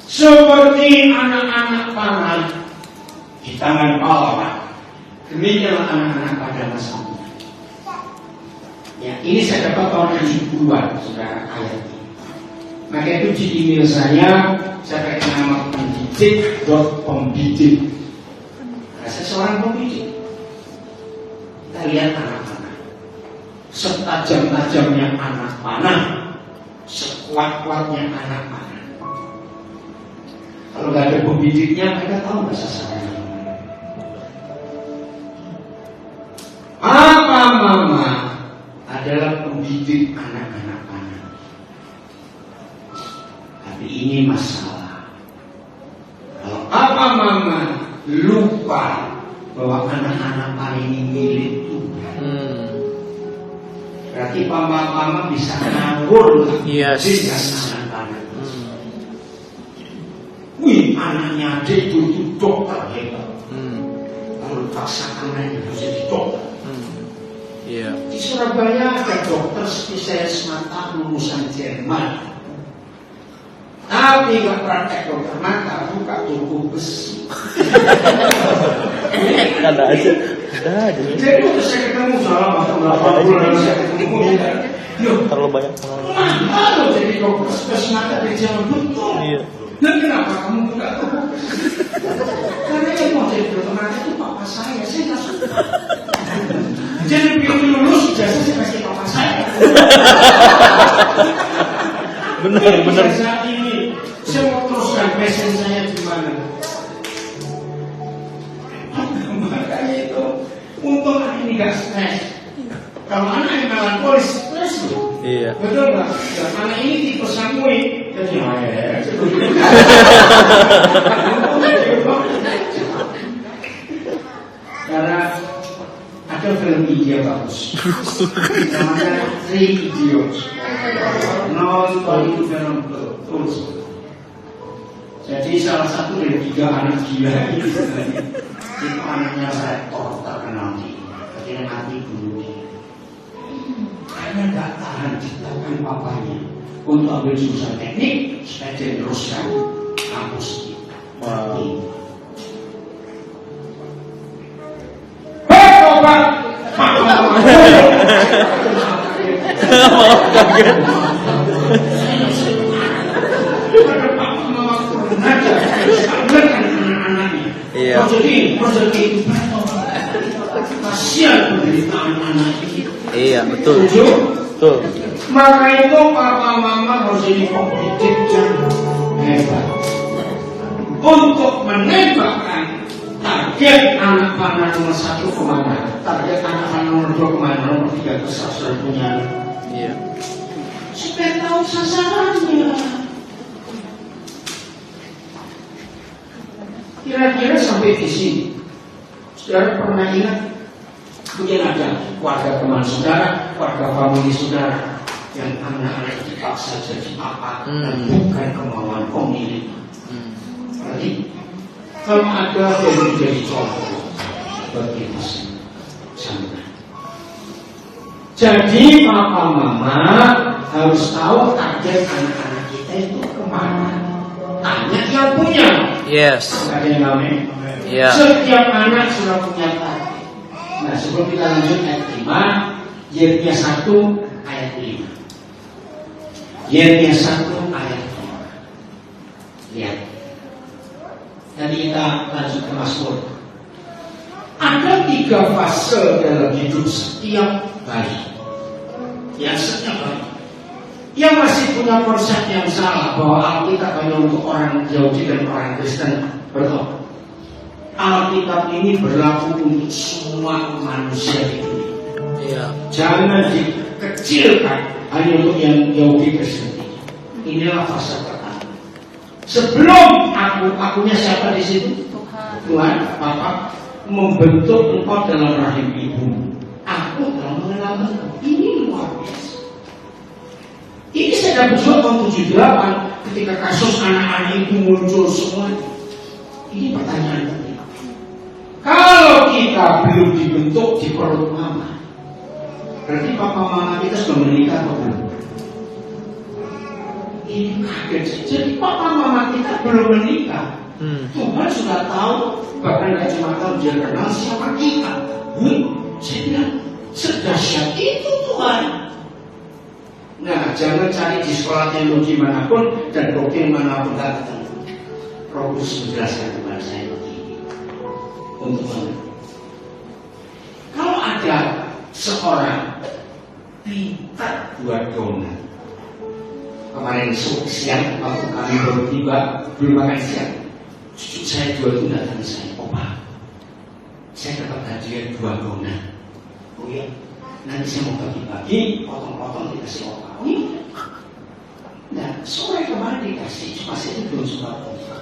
A: Seperti anak-anak panah di tangan Allah, demikianlah anak-anak pada masa muda. Ya, ini saya dapat tahun 70-an, saudara, ayat ini. Maka itu di email saya pakai nama pendidik.pembidik. Nah, saya seorang pembidik. Kita lihat anak-anak, setajam-tajamnya anak panah, sekuat-kuatnya anak panah. Kalau nggak ada pembidiknya, mereka tahu nggak sasarannya. Apa mama adalah pembidik anak-anak panah. Tapi ini masalah. Kalau papa mama lupa bahwa anak-anak panah ini milik Tuhan, berarti papa mama bisa ngawur
B: Yes.
A: dengan anak panah. Wih, anaknya adik itu dokter hebat. Lalu paksakan mereka harus jadi dokter. Di Surabaya ada dokter spesialis mata lulusan Jerman. Tapi gak praktek dokter mata, buka toko besi.
B: Ada aja.
A: Jadi waktu saya ketemu salah mata bulan saya ketemu.
B: Terlalu banyak pengalaman.
A: Kalau jadi dokter spesialis mata dari Jerman betul.
B: Iya.
A: Dan kenapa kamu buka toko besi? Karena yang mau jadi dokter mata itu papa saya nggak suka. Jadi begitu lulus jasa saya kasih papa saya.
B: Benar.
A: Saat ini saya mau teruskan passion saya di mana? Makanya itu untung anak ini gak stres. Kalau anak yang melankolis stres loh.
B: Iya.
A: Betul nggak? Dan anak ini tipe sanguin. Jadi karena ada film India bagus namanya Three Idiots. Nonton itu film betul. Jadi salah satu dari 3 anak gila ini itu anaknya rektor terkenal di akhirnya mati bunuh diri karena gak tahan ditekan papanya untuk ambil jurusan teknik supaya diteruskan kampus kita.
B: Kaget. Iya.
A: Kasihan penderitaan anak ini.
B: Iya, betul. Betul.
A: Maka itu papa mama harus jadi kompetitif yang hebat untuk menembakkan target anak panah nomor 1 kemana, target anak panah nomor 2 kemana, nomor 3 ke sastra punya.
B: Iya.
A: Supaya tahu sasarannya. Kira-kira sampai di sini, saudara pernah ingat? Mungkin ada keluarga teman saudara, keluarga famili saudara yang anak-anak dipaksa jadi apa dan bukan kemauan pemilik. Berarti kalau ada yang menjadi contoh bagi pasangan. Jadi papa mama harus tahu target anak-anak kita itu kemana. Tanya yang punya.
B: Yes.
A: Ada yang namanya.
B: Iya.
A: Setiap anak sudah punya target. Nah sebelum kita lanjut ayat 5, Yeremia 1 ayat 5. Yeremia 1 ayat 5. Lihat. Jadi kita lanjut ke Mazmur. Ada 3 fase dalam hidup setiap bayi. Ya setiap bayi. Yang masih punya konsep yang salah bahwa Alkitab hanya untuk orang Yahudi dan orang Kristen. Betul. Alkitab ini berlaku untuk semua manusia di dunia.
B: Iya.
A: Jangan dikecilkan hanya untuk yang Yahudi Kristen. Inilah fase pertama. Sebelum akunya siapa di situ? Tuhan, Bapa membentuk engkau dalam rahim ibumu. Aku telah mengenal engkau. Ini luar biasa. Ini saya berjuang tahun 78 ketika kasus anak-anak itu muncul semua. Ini pertanyaan penting. Kalau kita belum dibentuk di perut mama, berarti papa mama kita sudah menikah atau belum? Ini kaget. Jadi papa mama kita belum menikah. Tuhan sudah tahu, bahkan gak cuma tahu, dia kenal siapa kita. Saya bilang, sedahsyat itu Tuhan. Nah, jangan cari di sekolah teologi manapun dan doktrin manapun gak ketemu. Roh Kudus menjelaskan kepada saya begini. Untuk kalau ada seorang minta 2 donat, kemarin siang waktu kami baru tiba belum makan siang, cucu saya 2 itu datang ke saya, Opa, saya dapat hadiah 2 donat. Oh iya, nanti saya mau bagi-bagi, potong-potong dikasih Opa. Oh iya. Nah, sore kemarin dikasih, cuma saya itu belum sempat buka.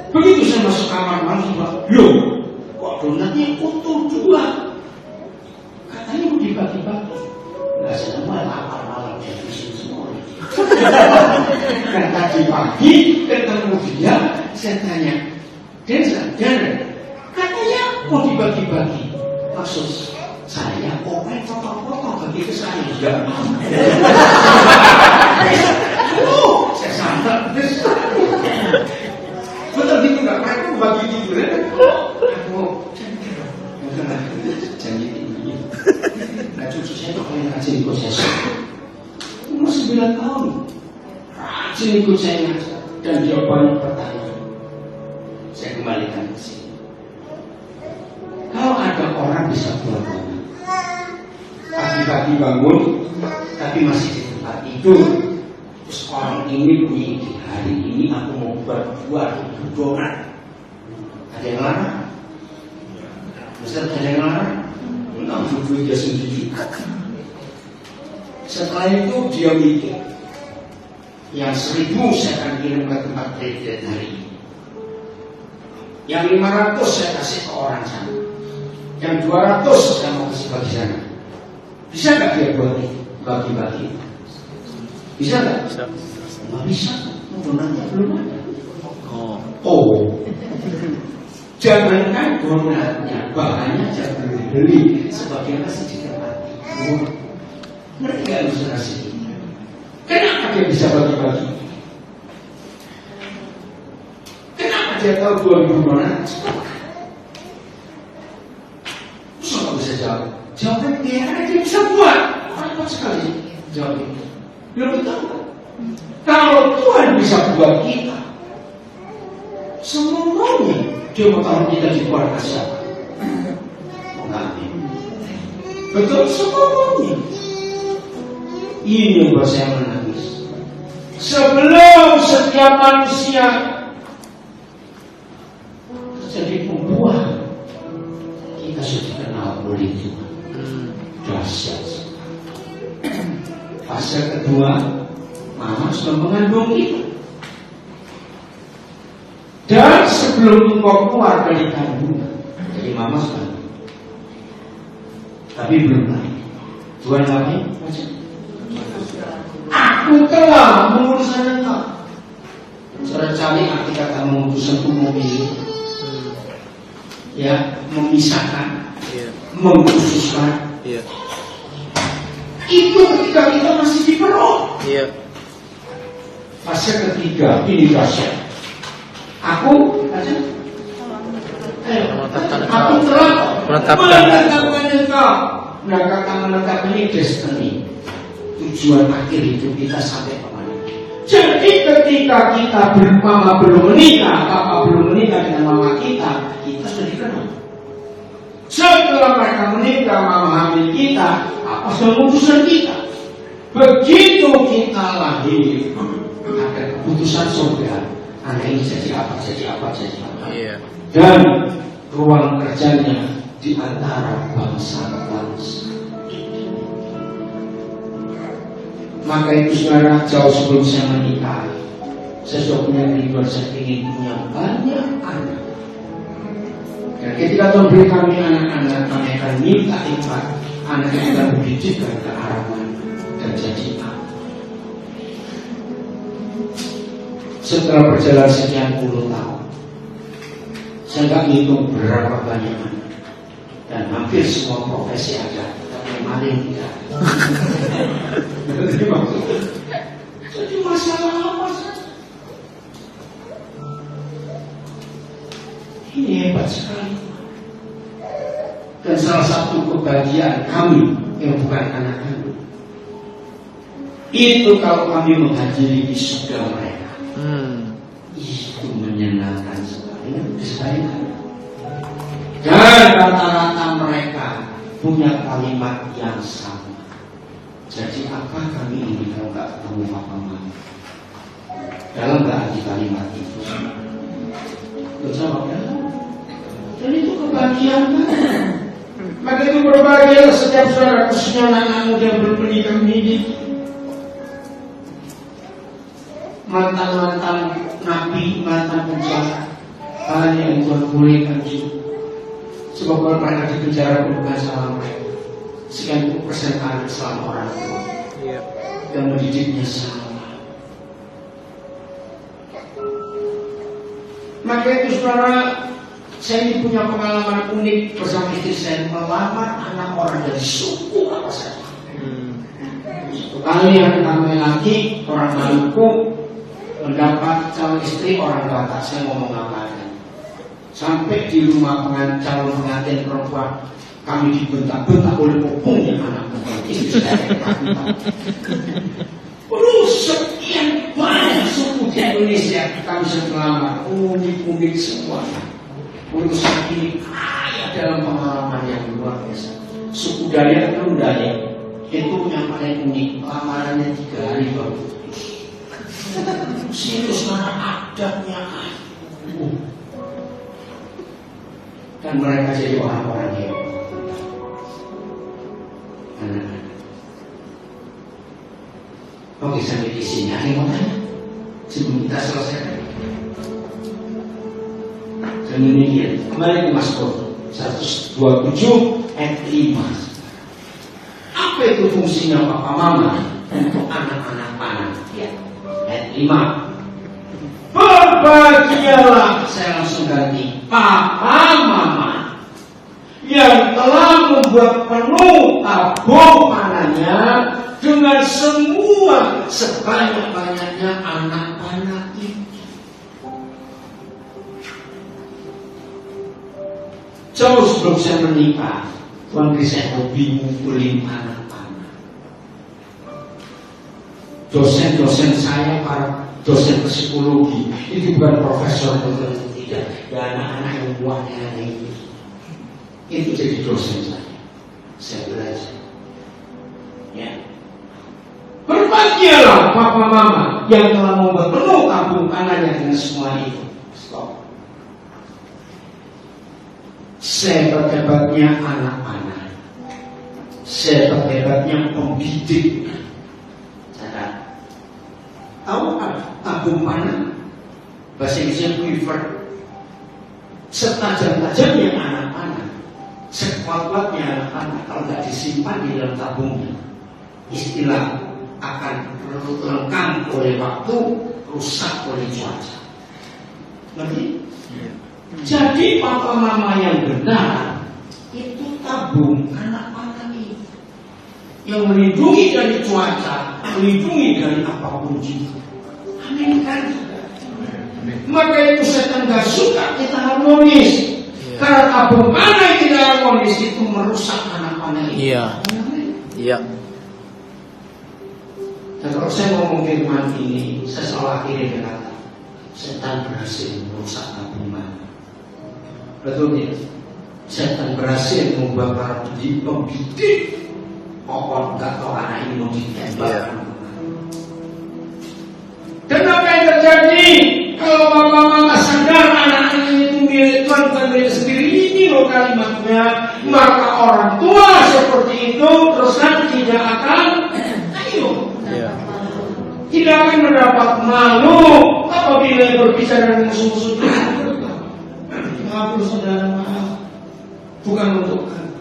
A: Begitu saya masuk kamar langsung bilang, loh, kok donatnya utuh 2? Katanya mau dibagi-bagi. Nggak saya mulai lapar malam jadi semua. Dan tadi pagi ketemu dia, saya tanya, Dan, katanya mau dibagi-bagi. Maksud saya, pokoknya potong-potong bagi ke saya. Ya, saya santai. Betul gitu nggak? Aku bagi gitu ya. Aku janji ini. Nah, cucu saya tuh paling rajin ikut saya. Umur 9 tahun, rajin ikut saya ngajar dan dia banyak pertanyaan. Saya kembalikan ke sini. Kalau ada orang bisa buat bangun, pagi-pagi bangun, tapi masih di tempat tidur. Terus orang ini punya ide, hari ini aku mau buat donat. Ada yang larang? Ustaz, ada yang larang? Enggak, butuh dia sendiri. Setelah itu dia mikir, yang 1000 saya akan kirim ke tempat kredit hari ini. Yang 500 saya kasih ke orang sana. Yang 200 saya mau kasih bagi sana. Bisa nggak dia buat itu? Bagi-bagi. Bisa nggak?
B: Bisa.
A: Nggak bisa. Donatnya belum ada.
B: Oh.
A: Jangankan donatnya, bahannya aja belum dibeli. Sebagian masih di tempat tidur. Ngerti nggak ilustrasi ini? Kenapa dia bisa bagi-bagi? Kenapa dia tahu 2000 donat? Terus nggak bisa jawab. Jawabnya dia karena dia bisa buat. Apa sekali jawab itu? Ya betul. Kalau Tuhan bisa buat kita, semuanya dia mau taruh kita di keluarga siapa? Mengambil. Betul semuanya. Ini yang buat saya menangis. Sebelum setiap manusia jadi pembuat, kita sudah dikenal oleh Tuhan. Dahsyat. Fase kedua, Mama sudah mengandung kita. Dan sebelum engkau keluar dari kandungan, jadi Mama sudah. Tapi belum lagi. Tuhan lagi, aku telah memutuskan engkau. Seringkali arti kata memutuskan itu memilih, ya, memisahkan, mengkhususkan. Itu ketika kita masih di perut. Fase ketiga, ini dahsyat. Aku aja. Aku telah menetapkan engkau. Nah, kata menetapkan ini destiny, tujuan akhir hidup kita sampai kemana. Jadi ketika kita Mama belum menikah, Papa belum menikah dengan Mama kita sudah dikenal. Setelah mereka menikah, Mama hamil kita, Papa sudah memutuskan kita. Begitu kita lahir, ada keputusan surga. Anak ini jadi apa, jadi apa, jadi apa. Dan ruang kerjanya di antara bangsa-bangsa. Maka itu saudara, jauh sebelum saya menikah, saya sudah punya rinduan, saya ingin punya banyak anak. Dan ketika Tuhan beri kami anak-anak, kami akan minta ikhlas anak yang kita dididik ke arah mana dan jadi apa. Setelah berjalan sekian puluh tahun, saya nggak ngitung berapa banyak anak, dan hampir semua profesi ada, tapi maling tidak. Jadi masalah apa saja? Ini hebat sekali. Dan salah satu kebahagiaan kami yang bukan anak kami, itu kalau kami menghadiri wisuda mereka. Itu menyenangkan sekali. Dan rata-rata mereka punya kalimat yang sama. Jadi apa kami ini kalau nggak ketemu Papa Mama? Dalam nggak arti kalimat itu? Jawab ya. Dan itu kebahagiaan kan? Maka itu berbahagia setiap saudara, khususnya anak-anak muda yang belum menikah ini. Mantan-mantan nabi, mantan penjara, hanya yang Tuhan bolehkan juga. Sebab kalau mereka di penjara bukan salah mereka. Sekian persentasenya selama orang tua yang mendidiknya salah. Maka itu saudara, saya ini punya pengalaman unik bersama istri saya melamar anak orang dari suku apa saja. Satu kali ada kami laki orang Maluku mendapat calon istri orang Batak. Saya ngomong apa aja. Sampai di rumah calon pengantin perempuan kami dibentak-bentak oleh opungnya anak istri saya. Sekian banyak suku di Indonesia kami sedang melamar, unik-unik semua. Urusan ini kaya dalam pengalaman yang luar biasa. Suku Dayak dan Dayak itu yang paling unik. Lamarannya 3 hari baru putus. Situs mana adabnya. Dan mereka jadi orang-orang hebat. Anak-anak. Oke, sampai di sini. Ada yang mau tanya? Sebelum kita selesaikan. Dan demikian, kembali ke Mazmur 127 ayat 5. Apa itu fungsinya papa mama untuk anak-anak panah? Ya, ayat 5. Berbahagialah, saya langsung ganti, papa mama yang telah membuat penuh tabung panahnya dengan semua sebanyak-banyaknya anak panah itu. Jauh sebelum saya menikah, Tuan Kris saya hobi ngumpulin anak panah. Dosen-dosen saya, para dosen psikologi, itu bukan profesor atau tidak, ya anak-anak yang buahnya itu jadi dosen saya belajar. Ya. Berbahagialah papa mama yang telah membuat penuh tabung panahnya dengan semua itu. Stop. Sehebat-hebatnya anak panah, sehebat-hebatnya pembidik. Catat. Tahu apa tabung panah? Bahasa Inggrisnya quiver. Setajam-tajamnya anak panah, sekuat-kuatnya anak panah, kalau tidak disimpan di dalam tabungnya, istilah akan lekang oleh waktu, rusak oleh cuaca. Ngerti? Jadi papa mama yang benar itu tabung anak panah itu yang melindungi dari cuaca, melindungi dari apapun juga. Amin kan? Maka itu setan gak suka kita harmonis. Karena tabung panah yang tidak harmonis itu merusak anak panah itu.
B: Iya.
A: Dan kalau saya ngomong firman ini, saya selalu akhirnya berkata, setan berhasil merusak tabung panah. Betul ya? Setan berhasil membuat para pembidik kokon gak tahu anak ini mau ditembak. Dan apa yang terjadi kalau mama sadar anak ini itu milik Tuhan bukan milik sendiri, ini loh kalimatnya, maka orang tua seperti itu teruskan tidak akan tidak akan mendapat malu apabila berbicara dengan musuh-musuhnya. Maaf saudara, maaf, bukan untuk kami.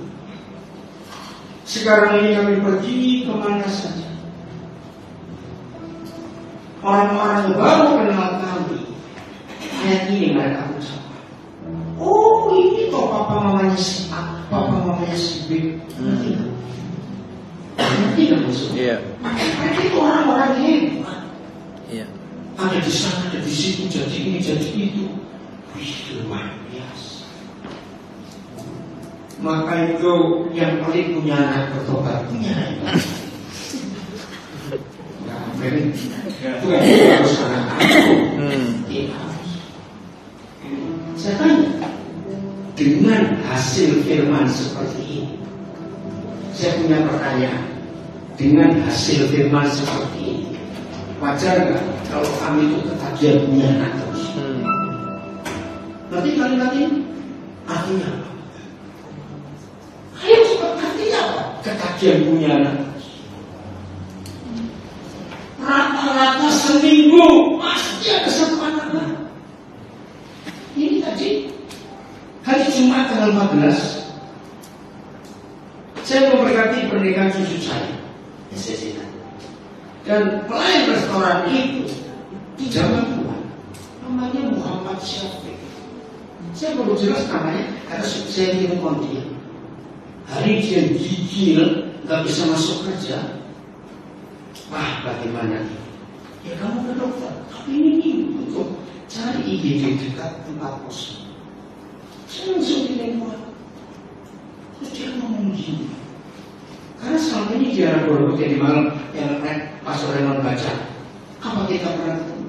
A: Sekarang ini kami pergi kemana saja, orang-orang yang baru kenal kami, ayat ini mereka ucapkan, oh ini kok papa mamanya si A, papa mamanya si B. Ngerti gak maksudnya? Mereka itu orang-orang hebat. Ada di sana, ada di situ, jadi ini, jadi itu. Wih, luar biasa. Maka itu yang paling punya anak bertobat, punya anak. Itu yang harus anak-anak. Saya tanya, dengan hasil firman seperti ini, saya punya pertanyaan. Dengan hasil firman seperti ini, wajar nggak kalau kami itu ketagihan punya anak terus? Nanti kalimat ini artinya apa? Ayo cepat, artinya apa? Ketagihan punya anak terus. Rata-rata seminggu pasti ada satu anak. Ini tadi hari Jumat tanggal 14 saya memberkati pernikahan cucu saya. Dan pelayan restoran itu di zaman Tuhan namanya Muhammad Syafiq. Saya perlu jelas namanya karena saya telepon dia. Hari dia gigil, nggak bisa masuk kerja. Wah, bagaimana? Ya kamu ke dokter. Tapi ini untuk cari IGD dekat tempat kos. Saya langsung telepon. Terus dia ngomong gini. Karena selama ini dia orang di malam yang Pak Soleman baca. Apa kita pernah ketemu?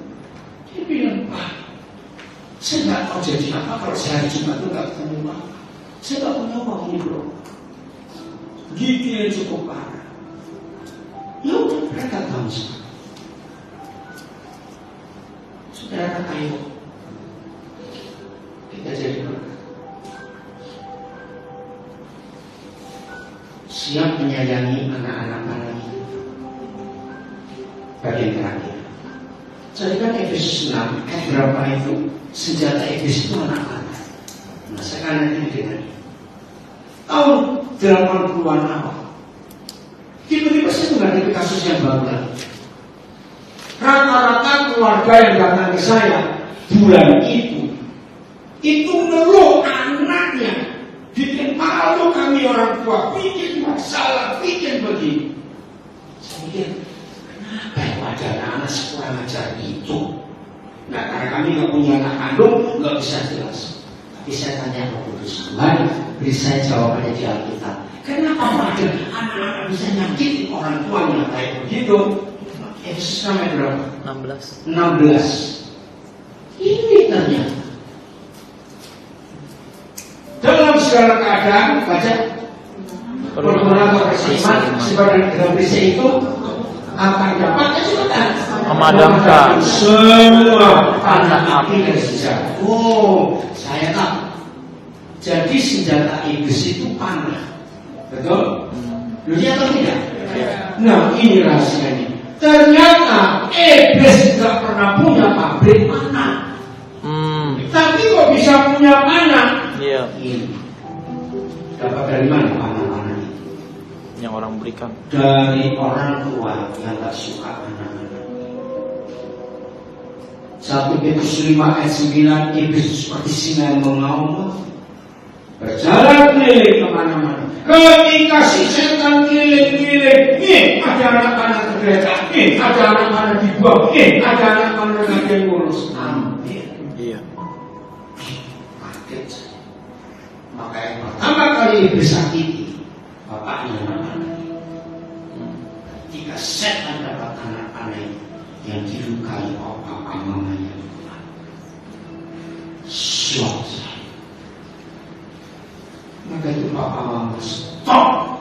A: Dia bilang, wah, saya nggak tahu jadi apa kalau saya hari Jumat itu nggak ketemu Pak. Saya nggak punya uang ini bro. Gigi yang cukup parah. Ya udah mereka tahu semua. Saudara kata ayo kita jadi berkat. Siap menyayangi anak-anak ini. Bagian terakhir. Jadi kan Efesus 6 ayat berapa itu? Senjata iblis itu anak-anak. Nah saya nanti dengan tahun 80-an awal. Tiba-tiba saya menghadapi kasus yang baru lagi. Rata-rata keluarga yang datang ke saya bulan itu ngeluh anaknya. Bikin malu kami orang tua, bikin masalah, bikin begini. Saya mikir, kenapa itu ada anak-anak sekurang ajar itu? Nah karena kami nggak punya anak kandung, nggak bisa jelas. Tapi saya tanya Roh Kudus Tuhan, beri saya jawabannya di Alkitab. Kenapa ada anak-anak bisa nyakitin orang tuanya kayak begitu? Efesus ayat berapa? 16. Ini ternyata dalam segala keadaan baca permohonan beriman sebagai dalam berisi itu akan dapat
B: memadamkan
A: semua panah api dan senjata. Oh, saya tahu. Jadi senjata iblis itu panah, betul? Lihat atau tidak? Nah, ini rahasianya. Ternyata iblis tidak pernah punya pabrik panah. Tapi kok bisa punya panah?
B: Iya.
A: Ini dapat dari mana panah-panah itu?
B: Yang orang berikan.
A: Dari orang tua yang tak suka anak-anak. 1 Petrus 5 ayat 9, iblis seperti singa yang mengaum, berjalan keliling kemana-mana. Ketika si setan keliling-keliling, ada anak-anak tergeletak, ada anak-anak dibuang, ada anak-anak yang ngurus. Hampir.
B: Iya.
A: Kaget saya. Maka yang pertama kali iblis sakiti bapaknya anak-anak. Jika setan dapat anak-anak yang dilukai papa mamanya, shock saya. Maka itu papa mama stop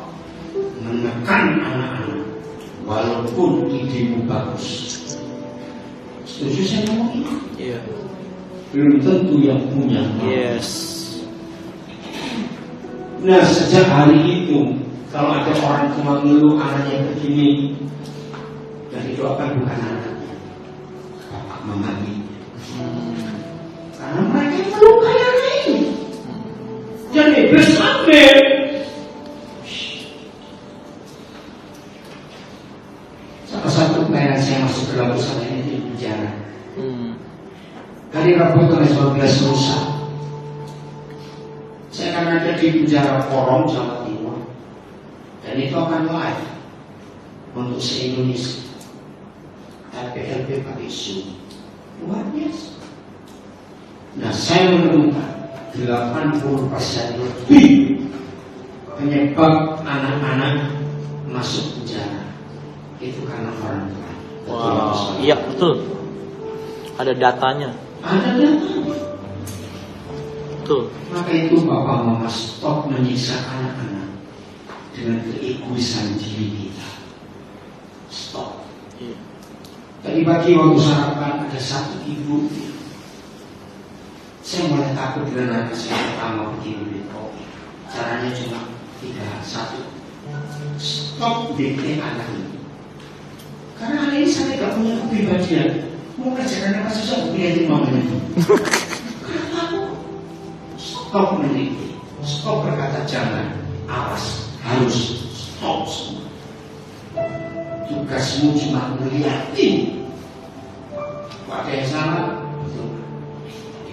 A: menekan anak-anak walaupun idemu bagus. Setuju saya ngomong ini?
B: Iya.
A: Belum tentu yang punya.
B: Yes.
A: Nah sejak hari itu kalau ada orang cuma ngeluh anaknya begini, yang didoakan bukan anaknya, bapak mamanya. Karena mereka yang melukai anak ini. Jadi iblis ambil. Salah satu pelayan saya masuk ke dalam usaha ini di penjara. Hari Rabu tanggal 19 lusa. Saya akan ada di penjara Porong, Jawa Timur. Dan itu akan live untuk se-Indonesia. LPLP pakai Zoom. Luar biasa. Nah saya menemukan 80% lebih penyebab anak-anak masuk penjara itu karena orang tua.
B: Wow. Iya betul. Ada datanya.
A: Ada datanya.
B: Betul.
A: Maka itu bapak mama stop menyiksa anak-anak dengan keegoisan diri kita. Stop.
B: Iya.
A: Tadi pagi waktu sarapan ada satu ibu. Saya mulai takut dengan anak saya pertama begini beli kopi. Caranya cuma 3-1. Stop bikin anak ini. Karena anak ini saya tidak punya kepribadian. Mau belajar apa susah beli mamanya. Karena aku stop meneliti, stop berkata jangan, awas, harus stop semua. Tugasmu cuma melihatin. Ada yang salah,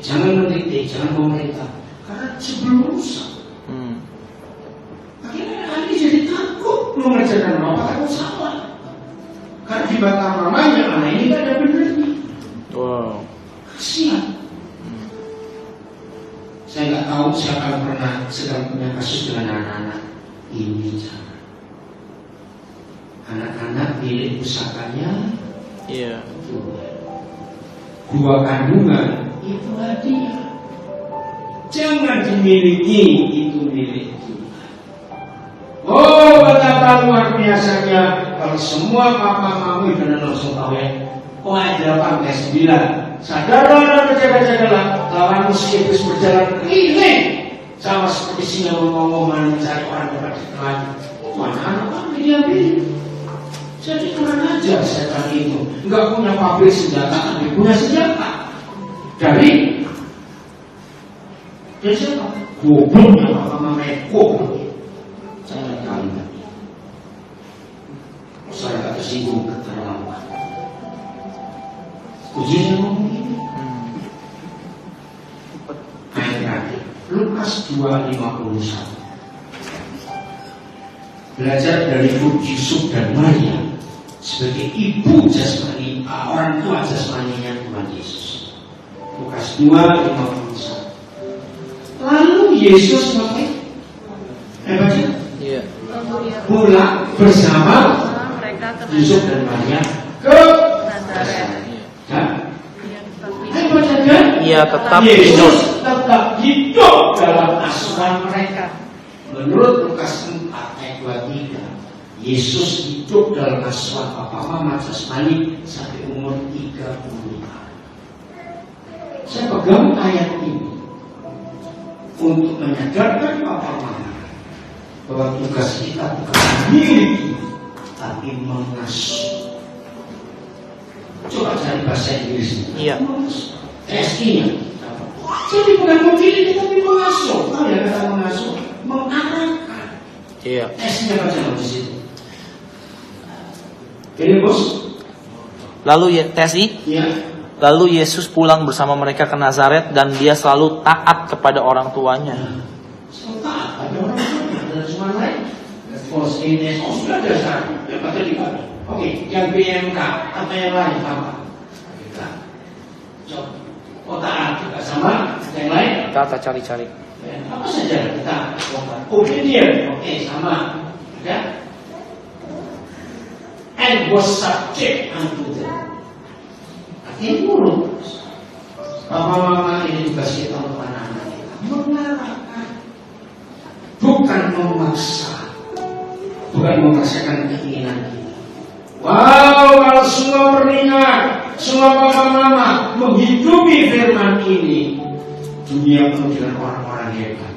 A: jangan mendikte, jangan pemerintah. Karena sebelum rusak. Akhirnya anak ini jadi takut mengerjakan apa takut salah. Karena di mata mamanya anak ini gak ada benernya.
B: Wow.
A: Kasihan. Saya nggak tahu siapa pernah sedang punya kasus dengan anak-anak ini. Anak-anak milik pusakanya.
B: Iya.
A: Dua kandungan itu hadiah. Jangan dimiliki, itu milik Tuhan. Oh, betapa luar biasanya kalau semua papa mami benar langsung tahu ya. Oh, ada 8-9. Sadarlah dan berjaga-jagalah, lawan musuh iblis berjalan keliling sama seperti singa mengomong mencari orang dapat ditelan. Itu anak-anak kami diambil. Jadi kemana aja setan itu? Enggak punya pabrik senjata, tapi punya senjata. Dari siapa? Gobloknya Papa Mama goblok. Jangan kalimat. Saya tak tersinggung keterlaluan. Ujian ngomong ini. Ayat terakhir, Lukas 2:51. Belajar dari Yusuf dan Maria sebagai ibu jasmani, orang tua jasmaninya Tuhan Yesus. Lukas 2:51. Lalu Yesus baca? Iya. Pulang bersama Yusuf dan Maria ke Nazaret.
B: Ia tetap
A: Yesus tetap hidup dalam asuhan mereka. Menurut Lukas 4:23, Yesus hidup dalam asuhan papa mama jasmani sampai umur 30 tahun. Saya pegang ayat ini untuk menyadarkan papa mama bahwa tugas kita bukan memiliki, tapi mengasuh. Coba cari bahasa Inggrisnya.
B: Iya.
A: SI-nya. Jadi bukan memiliki, tapi mengasuh. Tahu ya kata mengasuh? Mengarahkan.
B: Iya.
A: S-nya baca di situ. Ini bos.
B: Lalu ya TSI.
A: Iya.
B: Lalu Yesus pulang bersama mereka ke Nazaret dan dia selalu taat kepada orang tuanya.
A: Selalu taat pada orang tuanya. Ada semua lain. Force ini sudah ada satu. Yang kata di mana? Oke, yang BMK atau yang lain apa? Kita. Coba. Oh taat juga sama. Yang lain?
B: Kita cari-cari.
A: Apa saja kita lakukan? Obedient. Oke, sama. Ya. And was subject unto them. Artinya nurut. Mama-mama ini juga kita untuk anak-anak kita mengarahkan, bukan memaksa, bukan memaksakan keinginan kita. Wow, kalau semua pernikahan, semua mama-mama menghidupi firman ini, dunia penuh dengan orang-orang hebat.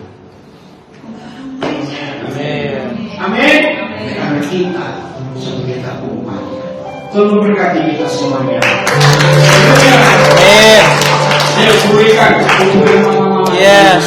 A: Amin. Amin. Karena kita sebagai umatnya. Tuhan memberkati kita semuanya. Amin. Saya berikan untuk mama-mama.
B: Yes.